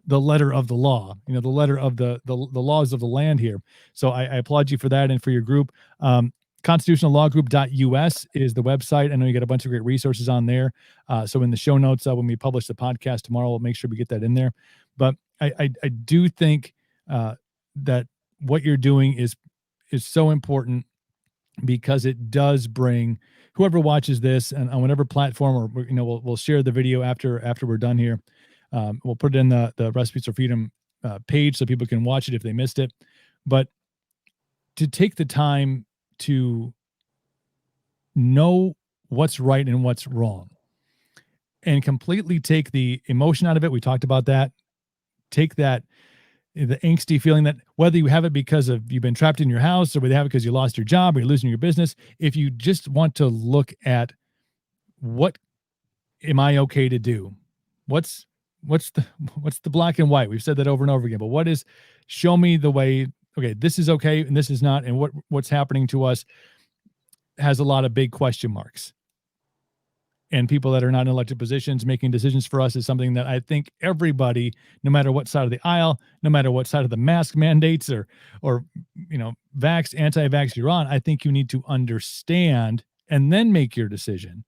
the letter of the law, you know, the letter of the laws of the land here. So I applaud you for that and for your group. Constitutionallawgroup.us is the website. I know you got a bunch of great resources on there. So in the show notes, when we publish the podcast tomorrow, we'll make sure we get that in there. But I do think that what you're doing is so important, because it does bring whoever watches this and on whatever platform, or, you know, we'll share the video after we're done here. We'll put it in the Recipes for Freedom page so people can watch it if they missed it. But to take the time to know what's right and what's wrong, and completely take the emotion out of it. We talked about that. Take that, the angsty feeling, that whether you have it because of you've been trapped in your house, or whether you have it because you lost your job or you're losing your business. If you just want to look at what am I okay to do? What's the black and white? We've said that over and over again, but what is, show me the way, okay, this is okay and this is not, and what's happening to us has a lot of big question marks. And people that are not in elected positions making decisions for us is something that I think everybody, no matter what side of the aisle, no matter what side of the mask mandates or you know, vax, anti-vax you're on, I think you need to understand and then make your decision.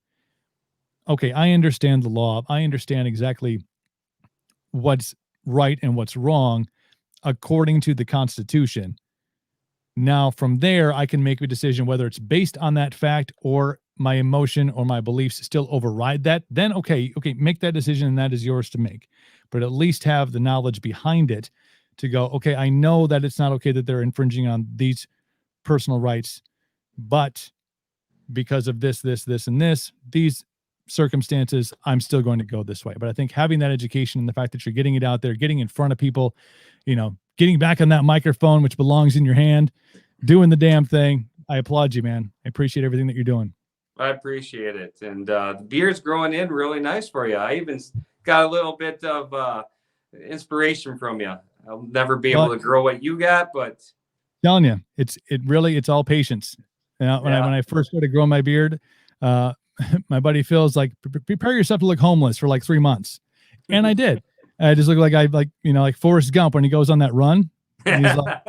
Okay, I understand the law. I understand exactly what's right and what's wrong according to the Constitution. Now, from there, I can make a decision whether it's based on that fact or my emotion or my beliefs still override that. Then, okay, make that decision, and that is yours to make. But at least have the knowledge behind it to go, okay, I know that it's not okay that they're infringing on these personal rights, but because of this, and this, these circumstances, I'm still going to go this way. But I think having that education and the fact that you're getting it out there, getting in front of people, you know, getting back on that microphone, which belongs in your hand, doing the damn thing. I applaud you, man. I appreciate everything that you're doing. I appreciate it. And the beard's growing in really nice for you. I even got a little bit of inspiration from you. I'll never be able to grow what you got, but telling you, it's all patience. You know, when I first started growing my beard, my buddy Phil's like, prepare yourself to look homeless for like 3 months. And I did. I just looked like Forrest Gump when he goes on that run. And he's like,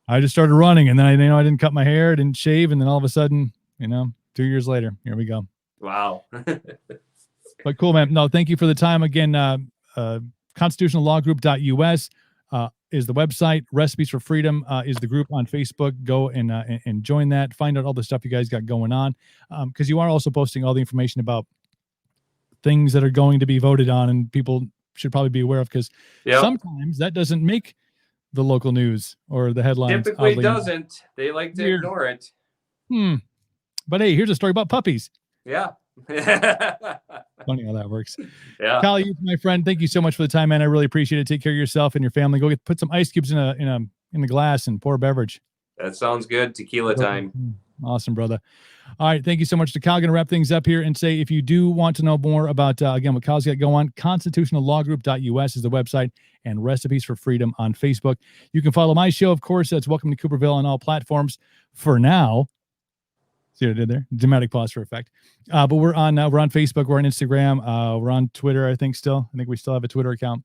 I just started running, and then I didn't cut my hair, didn't shave. And then all of a sudden, You know, 2 years later, here we go. Wow. But cool, man. No, thank you for the time again. Constitutionallawgroup.us is the website. Recipes for Freedom is the group on Facebook. Go and join that. Find out all the stuff you guys got going on, because you are also posting all the information about things that are going to be voted on, and people should probably be aware of, because sometimes that doesn't make the local news or the headlines. Typically doesn't. They like to ignore it. But hey, here's a story about puppies. Yeah. Funny how that works. Yeah. Kyle, my friend, thank you so much for the time, man. I really appreciate it. Take care of yourself and your family. Go put some ice cubes in the glass and pour a beverage. That sounds good. Tequila time. Awesome, brother. All right. Thank you so much to Kyle. Going to wrap things up here and say, if you do want to know more about, again, what Kyle's got going on, constitutionallawgroup.us is the website, and Recipes for Freedom on Facebook. You can follow my show, of course. That's Welcome to Cooperville on all platforms for now. See what I did there? Dramatic pause for effect. But we're on Facebook, we're on Instagram, we're on Twitter, I think we still have a Twitter account.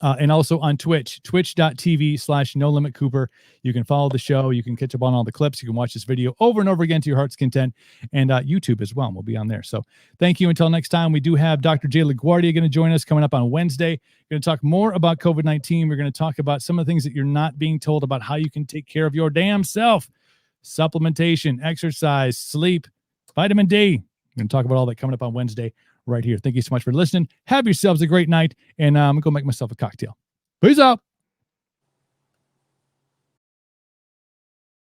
And also on Twitch, twitch.tv/No Limit Cooper. You can follow the show. You can catch up on all the clips. You can watch this video over and over again to your heart's content, and YouTube as well. We'll be on there. So thank you. Until next time, we do have Dr. Jay LaGuardia going to join us coming up on Wednesday. We're going to talk more about COVID-19. We're going to talk about some of the things that you're not being told about how you can take care of your damn self. Supplementation, exercise, sleep, vitamin D. We're going to talk about all that coming up on Wednesday right here. Thank you so much for listening. Have yourselves a great night, and I'm going to go make myself a cocktail. Peace out.